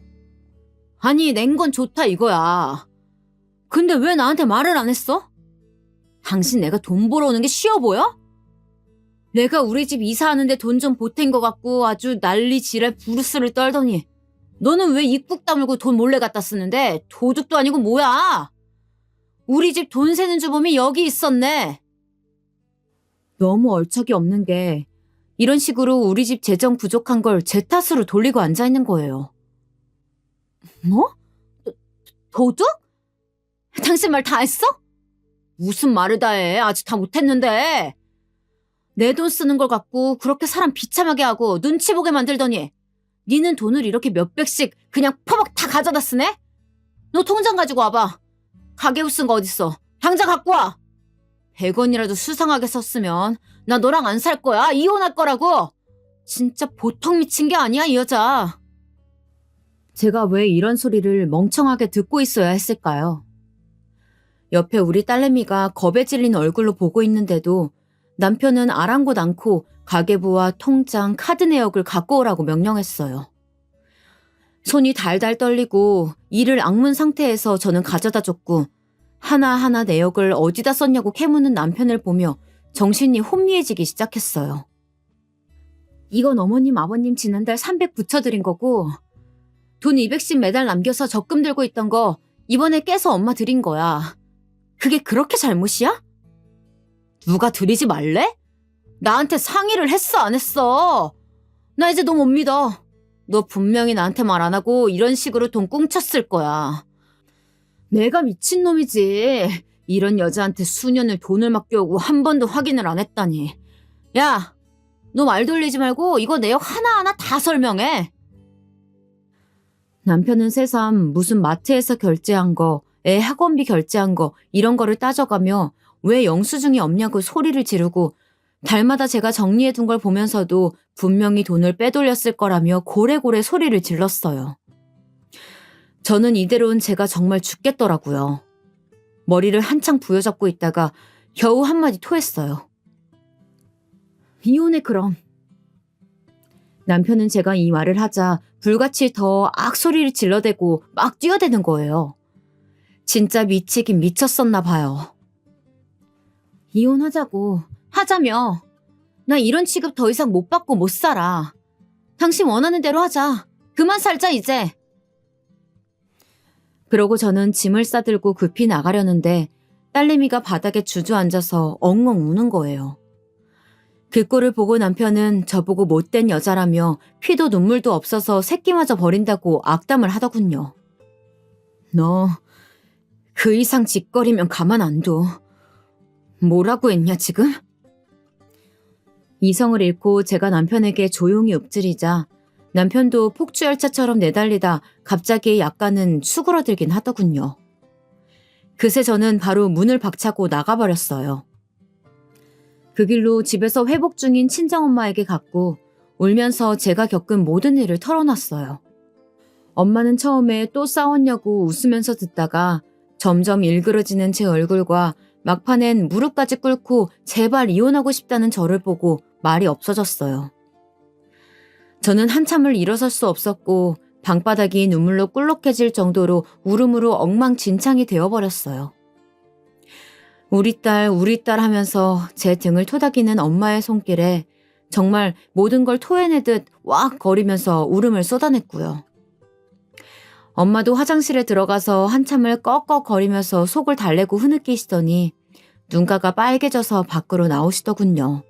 아니, 낸 건 좋다 이거야. 근데 왜 나한테 말을 안 했어? 당신 내가 돈 벌어오는 게 쉬워 보여? 내가 우리 집 이사하는데 돈 좀 보탠 것 같고 아주 난리 지랄 부르스를 떨더니 너는 왜 입국 다물고 돈 몰래 갖다 쓰는데 도둑도 아니고 뭐야? 우리 집 돈 세는 주범이 여기 있었네. 너무 얼척이 없는 게 이런 식으로 우리 집 재정 부족한 걸 제 탓으로 돌리고 앉아있는 거예요. 뭐? 도둑? 당신 말 다 했어? 무슨 말을 다 해. 아직 다 못했는데. 내 돈 쓰는 걸 갖고 그렇게 사람 비참하게 하고 눈치 보게 만들더니 니는 돈을 이렇게 몇백씩 그냥 퍼벅 다 가져다 쓰네? 너 통장 가지고 와봐. 가계부 쓴 거 어딨어? 당장 갖고 와. 100원이라도 수상하게 썼으면 나 너랑 안 살 거야. 이혼할 거라고. 진짜 보통 미친 게 아니야, 이 여자. 제가 왜 이런 소리를 멍청하게 듣고 있어야 했을까요? 옆에 우리 딸내미가 겁에 질린 얼굴로 보고 있는데도 남편은 아랑곳 않고 가계부와 통장, 카드 내역을 갖고 오라고 명령했어요. 손이 달달 떨리고 이를 악문 상태에서 저는 가져다 줬고 하나하나 내역을 어디다 썼냐고 캐묻는 남편을 보며 정신이 혼미해지기 시작했어요. 이건 어머님, 아버님 지난달 300 붙여드린 거고 돈 200씩 매달 남겨서 적금 들고 있던 거 이번에 깨서 엄마 드린 거야. 그게 그렇게 잘못이야? 누가 드리지 말래? 나한테 상의를 했어, 안 했어? 나 이제 너 못 믿어. 너 분명히 나한테 말 안 하고 이런 식으로 돈 꽁쳤을 거야. 내가 미친놈이지. 이런 여자한테 수년을 돈을 맡겨오고 한 번도 확인을 안 했다니. 야, 너 말 돌리지 말고 이거 내역 하나하나 다 설명해. 남편은 새삼 무슨 마트에서 결제한 거, 애 학원비 결제한 거 이런 거를 따져가며 왜 영수증이 없냐고 소리를 지르고 달마다 제가 정리해둔 걸 보면서도 분명히 돈을 빼돌렸을 거라며 고래고래 소리를 질렀어요. 저는 이대로는 제가 정말 죽겠더라고요. 머리를 한창 부여잡고 있다가 겨우 한마디 토했어요. 이혼해 그럼. 남편은 제가 이 말을 하자 불같이 더 악소리를 질러대고 막 뛰어대는 거예요. 진짜 미치긴 미쳤었나 봐요. 이혼하자고. 하자며. 나 이런 취급 더 이상 못 받고 못 살아. 당신 원하는 대로 하자. 그만 살자 이제. 그러고 저는 짐을 싸들고 급히 나가려는데 딸내미가 바닥에 주저앉아서 엉엉 우는 거예요. 그 꼴을 보고 남편은 저보고 못된 여자라며 피도 눈물도 없어서 새끼마저 버린다고 악담을 하더군요. 너 그 이상 짓거리면 가만 안 둬. 뭐라고 했냐 지금? 이성을 잃고 제가 남편에게 조용히 읊조리자 남편도 폭주열차처럼 내달리다 갑자기 약간은 수그러들긴 하더군요. 그새 저는 바로 문을 박차고 나가버렸어요. 그 길로 집에서 회복 중인 친정엄마에게 갔고 울면서 제가 겪은 모든 일을 털어놨어요. 엄마는 처음에 또 싸웠냐고 웃으면서 듣다가 점점 일그러지는 제 얼굴과 막판엔 무릎까지 꿇고 제발 이혼하고 싶다는 저를 보고 말이 없어졌어요. 저는 한참을 일어설 수 없었고 방바닥이 눈물로 꿀럭해질 정도로 울음으로 엉망진창이 되어버렸어요. 우리 딸 하면서 제 등을 토닥이는 엄마의 손길에 정말 모든 걸 토해내듯 왁 거리면서 울음을 쏟아냈고요. 엄마도 화장실에 들어가서 한참을 꺽꺽거리면서 속을 달래고 흐느끼시더니 눈가가 빨개져서 밖으로 나오시더군요.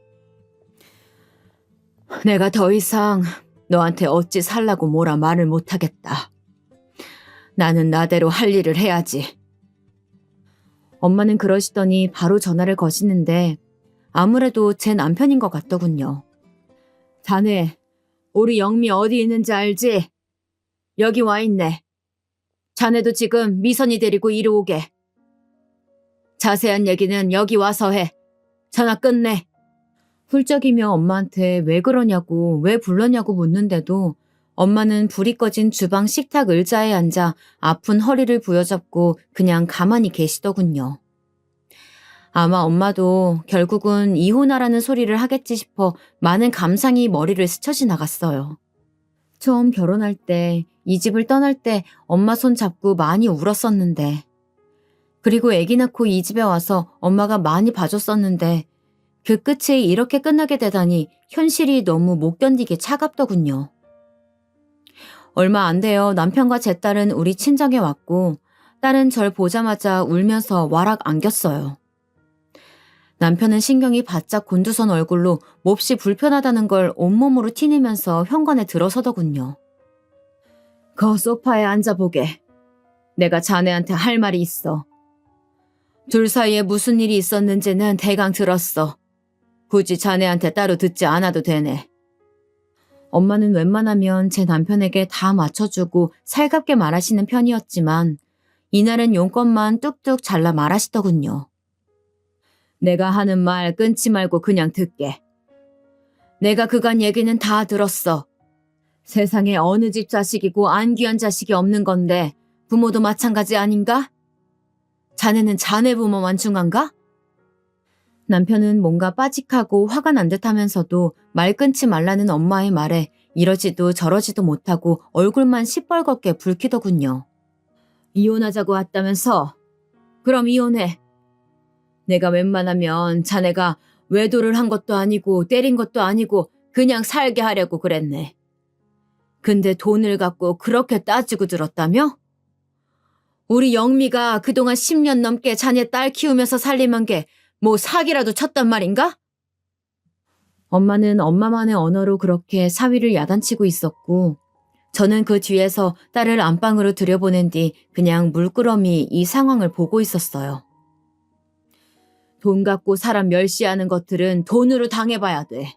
내가 더 이상 너한테 어찌 살라고 뭐라 말을 못하겠다. 나는 나대로 할 일을 해야지. 엄마는 그러시더니 바로 전화를 거시는데 아무래도 제 남편인 것 같더군요. 자네, 우리 영미 어디 있는지 알지? 여기 와 있네. 자네도 지금 미선이 데리고 이리 오게. 자세한 얘기는 여기 와서 해. 전화 끝내. 훌쩍이며 엄마한테 왜 그러냐고, 왜 불렀냐고 묻는데도 엄마는 불이 꺼진 주방 식탁 의자에 앉아 아픈 허리를 부여잡고 그냥 가만히 계시더군요. 아마 엄마도 결국은 이혼하라는 소리를 하겠지 싶어 많은 감상이 머리를 스쳐 지나갔어요. 처음 결혼할 때, 이 집을 떠날 때 엄마 손 잡고 많이 울었었는데, 그리고 아기 낳고 이 집에 와서 엄마가 많이 봐줬었는데 그 끝이 이렇게 끝나게 되다니 현실이 너무 못 견디게 차갑더군요. 얼마 안 돼요. 남편과 제 딸은 우리 친정에 왔고 딸은 절 보자마자 울면서 와락 안겼어요. 남편은 신경이 바짝 곤두선 얼굴로 몹시 불편하다는 걸 온몸으로 티내면서 현관에 들어서더군요. 거 소파에 앉아보게. 내가 자네한테 할 말이 있어. 둘 사이에 무슨 일이 있었는지는 대강 들었어. 굳이 자네한테 따로 듣지 않아도 되네. 엄마는 웬만하면 제 남편에게 다 맞춰주고 살갑게 말하시는 편이었지만 이날은 용건만 뚝뚝 잘라 말하시더군요. 내가 하는 말 끊지 말고 그냥 듣게. 내가 그간 얘기는 다 들었어. 세상에 어느 집 자식이고 안 귀한 자식이 없는 건데 부모도 마찬가지 아닌가? 자네는 자네 부모만 중한가? 남편은 뭔가 빠직하고 화가 난 듯하면서도 말 끊지 말라는 엄마의 말에 이러지도 저러지도 못하고 얼굴만 시뻘겋게 붉히더군요. 이혼하자고 왔다면서? 그럼 이혼해. 내가 웬만하면 자네가 외도를 한 것도 아니고 때린 것도 아니고 그냥 살게 하려고 그랬네. 근데 돈을 갖고 그렇게 따지고 들었다며? 우리 영미가 그동안 10년 넘게 자네 딸 키우면서 살림한 게 뭐 사기라도 쳤단 말인가? 엄마는 엄마만의 언어로 그렇게 사위를 야단치고 있었고 저는 그 뒤에서 딸을 안방으로 들여보낸 뒤 그냥 물끄러미 이 상황을 보고 있었어요. 돈 갖고 사람 멸시하는 것들은 돈으로 당해봐야 돼.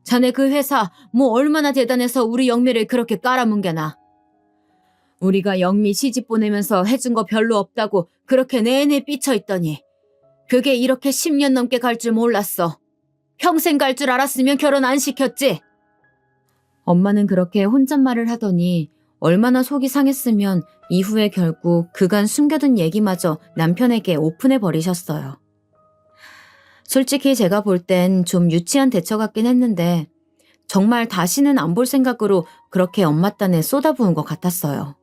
자네 그 회사 뭐 얼마나 대단해서 우리 영미를 그렇게 깔아뭉개나. 우리가 영미 시집 보내면서 해준 거 별로 없다고 그렇게 내내 삐쳐있더니 그게 이렇게 10년 넘게 갈 줄 몰랐어. 평생 갈 줄 알았으면 결혼 안 시켰지. 엄마는 그렇게 혼잣말을 하더니 얼마나 속이 상했으면 이후에 결국 그간 숨겨둔 얘기마저 남편에게 오픈해버리셨어요. 솔직히 제가 볼 땐 좀 유치한 대처 같긴 했는데 정말 다시는 안 볼 생각으로 그렇게 엄마 딴에 쏟아부은 것 같았어요.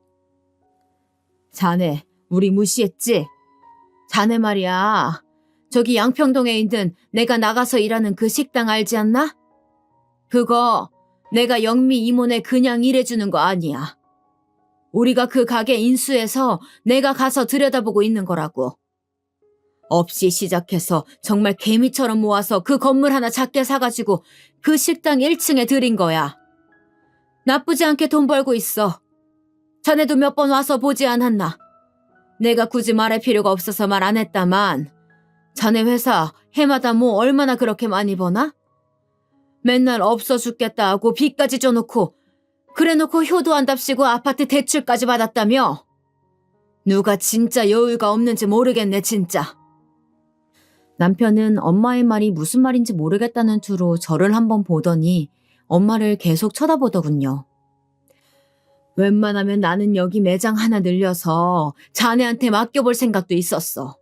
자네, 우리 무시했지? 자네 말이야. 저기 양평동에 있는 내가 나가서 일하는 그 식당 알지 않나? 그거 내가 영미 이모네 그냥 일해주는 거 아니야. 우리가 그 가게 인수해서 내가 가서 들여다보고 있는 거라고. 없이 시작해서 정말 개미처럼 모아서 그 건물 하나 작게 사가지고 그 식당 1층에 들인 거야. 나쁘지 않게 돈 벌고 있어. 자네도 몇 번 와서 보지 않았나? 내가 굳이 말할 필요가 없어서 말 안 했다만 자네 회사 해마다 뭐 얼마나 그렇게 많이 버나? 맨날 없어 죽겠다 하고 빚까지 줘놓고 그래놓고 효도 안답시고 아파트 대출까지 받았다며? 누가 진짜 여유가 없는지 모르겠네 진짜. 남편은 엄마의 말이 무슨 말인지 모르겠다는 투로 저를 한번 보더니 엄마를 계속 쳐다보더군요. 웬만하면 나는 여기 매장 하나 늘려서 자네한테 맡겨볼 생각도 있었어.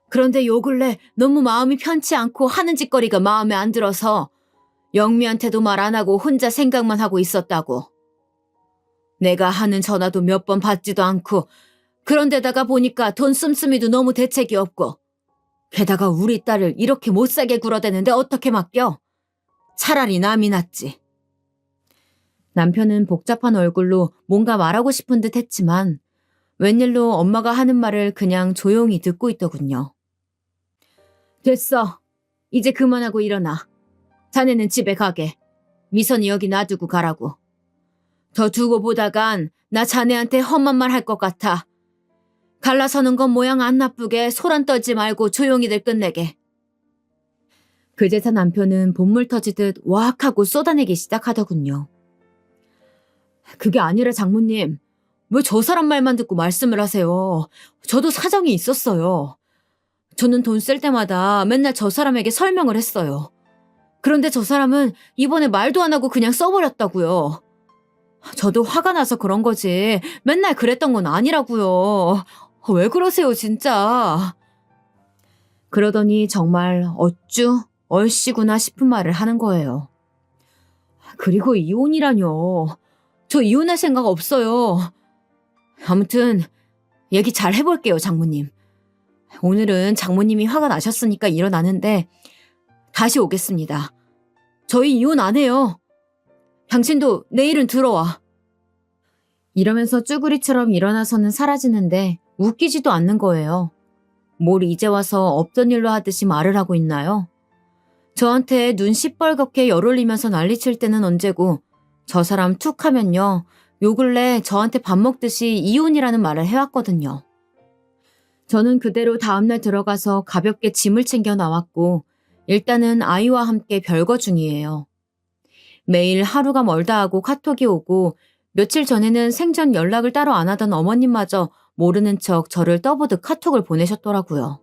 그런데 요 근래 너무 마음이 편치 않고 하는 짓거리가 마음에 안 들어서 영미한테도 말 안 하고 혼자 생각만 하고 있었다고. 내가 하는 전화도 몇 번 받지도 않고 그런데다가 보니까 돈 씀씀이도 너무 대책이 없고 게다가 우리 딸을 이렇게 못살게 굴어대는데 어떻게 맡겨? 차라리 남이 낫지. 남편은 복잡한 얼굴로 뭔가 말하고 싶은 듯 했지만 웬일로 엄마가 하는 말을 그냥 조용히 듣고 있더군요. 됐어. 이제 그만하고 일어나. 자네는 집에 가게. 미선이 여기 놔두고 가라고. 더 두고 보다간 나 자네한테 험한 말 할 것 같아. 갈라서는 건 모양 안 나쁘게 소란 떨지 말고 조용히들 끝내게. 그제서 남편은 본물 터지듯 와악 하고 쏟아내기 시작하더군요. 그게 아니라 장모님, 왜 저 사람 말만 듣고 말씀을 하세요? 저도 사정이 있었어요. 저는 돈 쓸 때마다 맨날 저 사람에게 설명을 했어요. 그런데 저 사람은 이번에 말도 안 하고 그냥 써버렸다고요. 저도 화가 나서 그런 거지 맨날 그랬던 건 아니라고요. 왜 그러세요 진짜. 그러더니 정말 어쭈 얼씨구나 싶은 말을 하는 거예요. 그리고 이혼이라뇨. 저 이혼할 생각 없어요. 아무튼 얘기 잘 해볼게요 장모님. 오늘은 장모님이 화가 나셨으니까 일어나는데 다시 오겠습니다. 저희 이혼 안 해요. 당신도 내일은 들어와. 이러면서 쭈구리처럼 일어나서는 사라지는데 웃기지도 않는 거예요. 뭘 이제 와서 없던 일로 하듯이 말을 하고 있나요? 저한테 눈 시뻘겋게 열 올리면서 난리칠 때는 언제고 저 사람 툭 하면요. 요 근래 저한테 밥 먹듯이 이혼이라는 말을 해왔거든요. 저는 그대로 다음날 들어가서 가볍게 짐을 챙겨 나왔고 일단은 아이와 함께 별거 중이에요. 매일 하루가 멀다 하고 카톡이 오고 며칠 전에는 생전 연락을 따로 안 하던 어머님마저 모르는 척 저를 떠보듯 카톡을 보내셨더라고요.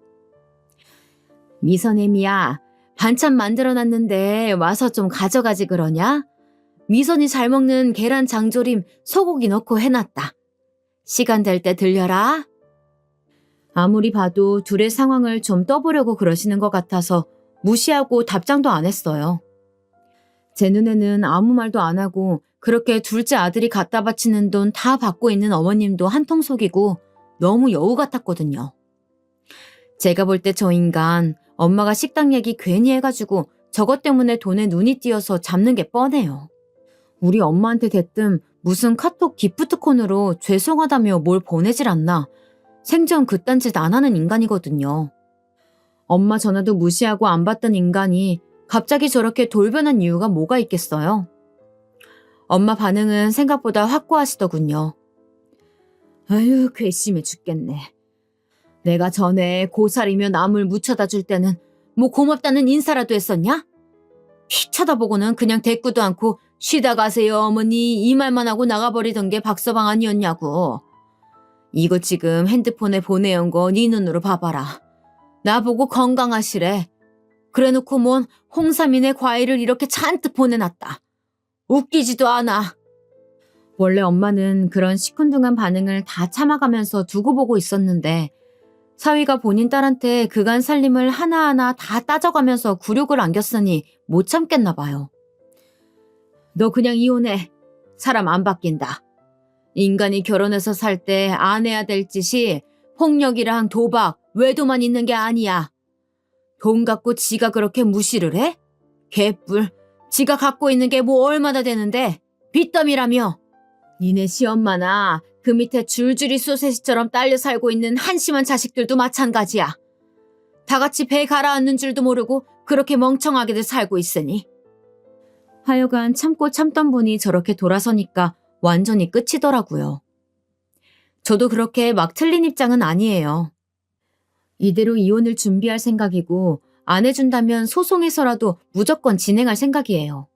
미선애미야, 반찬 만들어놨는데 와서 좀 가져가지 그러냐? 미선이 잘 먹는 계란 장조림 소고기 넣고 해놨다. 시간 될 때 들려라. 아무리 봐도 둘의 상황을 좀 떠보려고 그러시는 것 같아서 무시하고 답장도 안 했어요. 제 눈에는 아무 말도 안 하고 그렇게 둘째 아들이 갖다 바치는 돈 다 받고 있는 어머님도 한통 속이고 너무 여우 같았거든요. 제가 볼 때 저 인간 엄마가 식당 얘기 괜히 해가지고 저것 때문에 돈에 눈이 띄어서 잡는 게 뻔해요. 우리 엄마한테 대뜸 무슨 카톡 기프트콘으로 죄송하다며 뭘 보내질 않나. 생전 그딴 짓 안 하는 인간이거든요. 엄마 전화도 무시하고 안 받던 인간이 갑자기 저렇게 돌변한 이유가 뭐가 있겠어요? 엄마 반응은 생각보다 확고하시더군요. 아유, 괘씸해 죽겠네. 내가 전에 고사리며 나물 무쳐다 줄 때는 뭐 고맙다는 인사라도 했었냐? 휙 쳐다보고는 그냥 대꾸도 않고 쉬다 가세요 어머니 이 말만 하고 나가버리던 게 박서방 아니었냐고. 이거 지금 핸드폰에 보내온 거 네 눈으로 봐봐라. 나보고 건강하시래. 그래놓고 뭔 홍삼이네 과일을 이렇게 잔뜩 보내놨다. 웃기지도 않아. 원래 엄마는 그런 시큰둥한 반응을 다 참아가면서 두고 보고 있었는데 사위가 본인 딸한테 그간 살림을 하나하나 다 따져가면서 굴욕을 안겼으니 못 참겠나 봐요. 너 그냥 이혼해. 사람 안 바뀐다. 인간이 결혼해서 살 때 안 해야 될 짓이 폭력이랑 도박, 외도만 있는 게 아니야. 돈 갖고 지가 그렇게 무시를 해? 개뿔. 지가 갖고 있는 게 뭐 얼마나 되는데 빚더미라며. 니네 시엄마나 그 밑에 줄줄이 소세지처럼 딸려 살고 있는 한심한 자식들도 마찬가지야. 다 같이 배 가라앉는 줄도 모르고 그렇게 멍청하게들 살고 있으니. 하여간 참고 참던 분이 저렇게 돌아서니까 완전히 끝이더라고요. 저도 그렇게 막 틀린 입장은 아니에요. 이대로 이혼을 준비할 생각이고 안 해준다면 소송해서라도 무조건 진행할 생각이에요.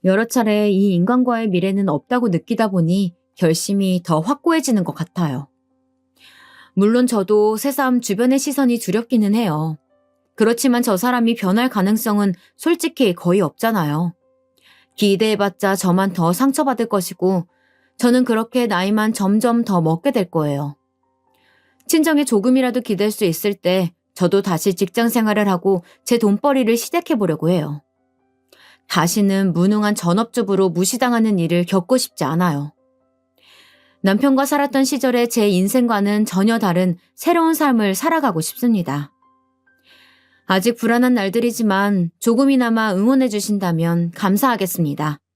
여러 차례 이 인간과의 미래는 없다고 느끼다 보니 결심이 더 확고해지는 것 같아요. 물론 저도 새삼 주변의 시선이 두렵기는 해요. 그렇지만 저 사람이 변할 가능성은 솔직히 거의 없잖아요. 기대해봤자 저만 더 상처받을 것이고 저는 그렇게 나이만 점점 더 먹게 될 거예요. 친정에 조금이라도 기댈 수 있을 때 저도 다시 직장 생활을 하고 제 돈벌이를 시작해보려고 해요. 다시는 무능한 전업주부로 무시당하는 일을 겪고 싶지 않아요. 남편과 살았던 시절의 제 인생과는 전혀 다른 새로운 삶을 살아가고 싶습니다. 아직 불안한 날들이지만 조금이나마 응원해 주신다면 감사하겠습니다.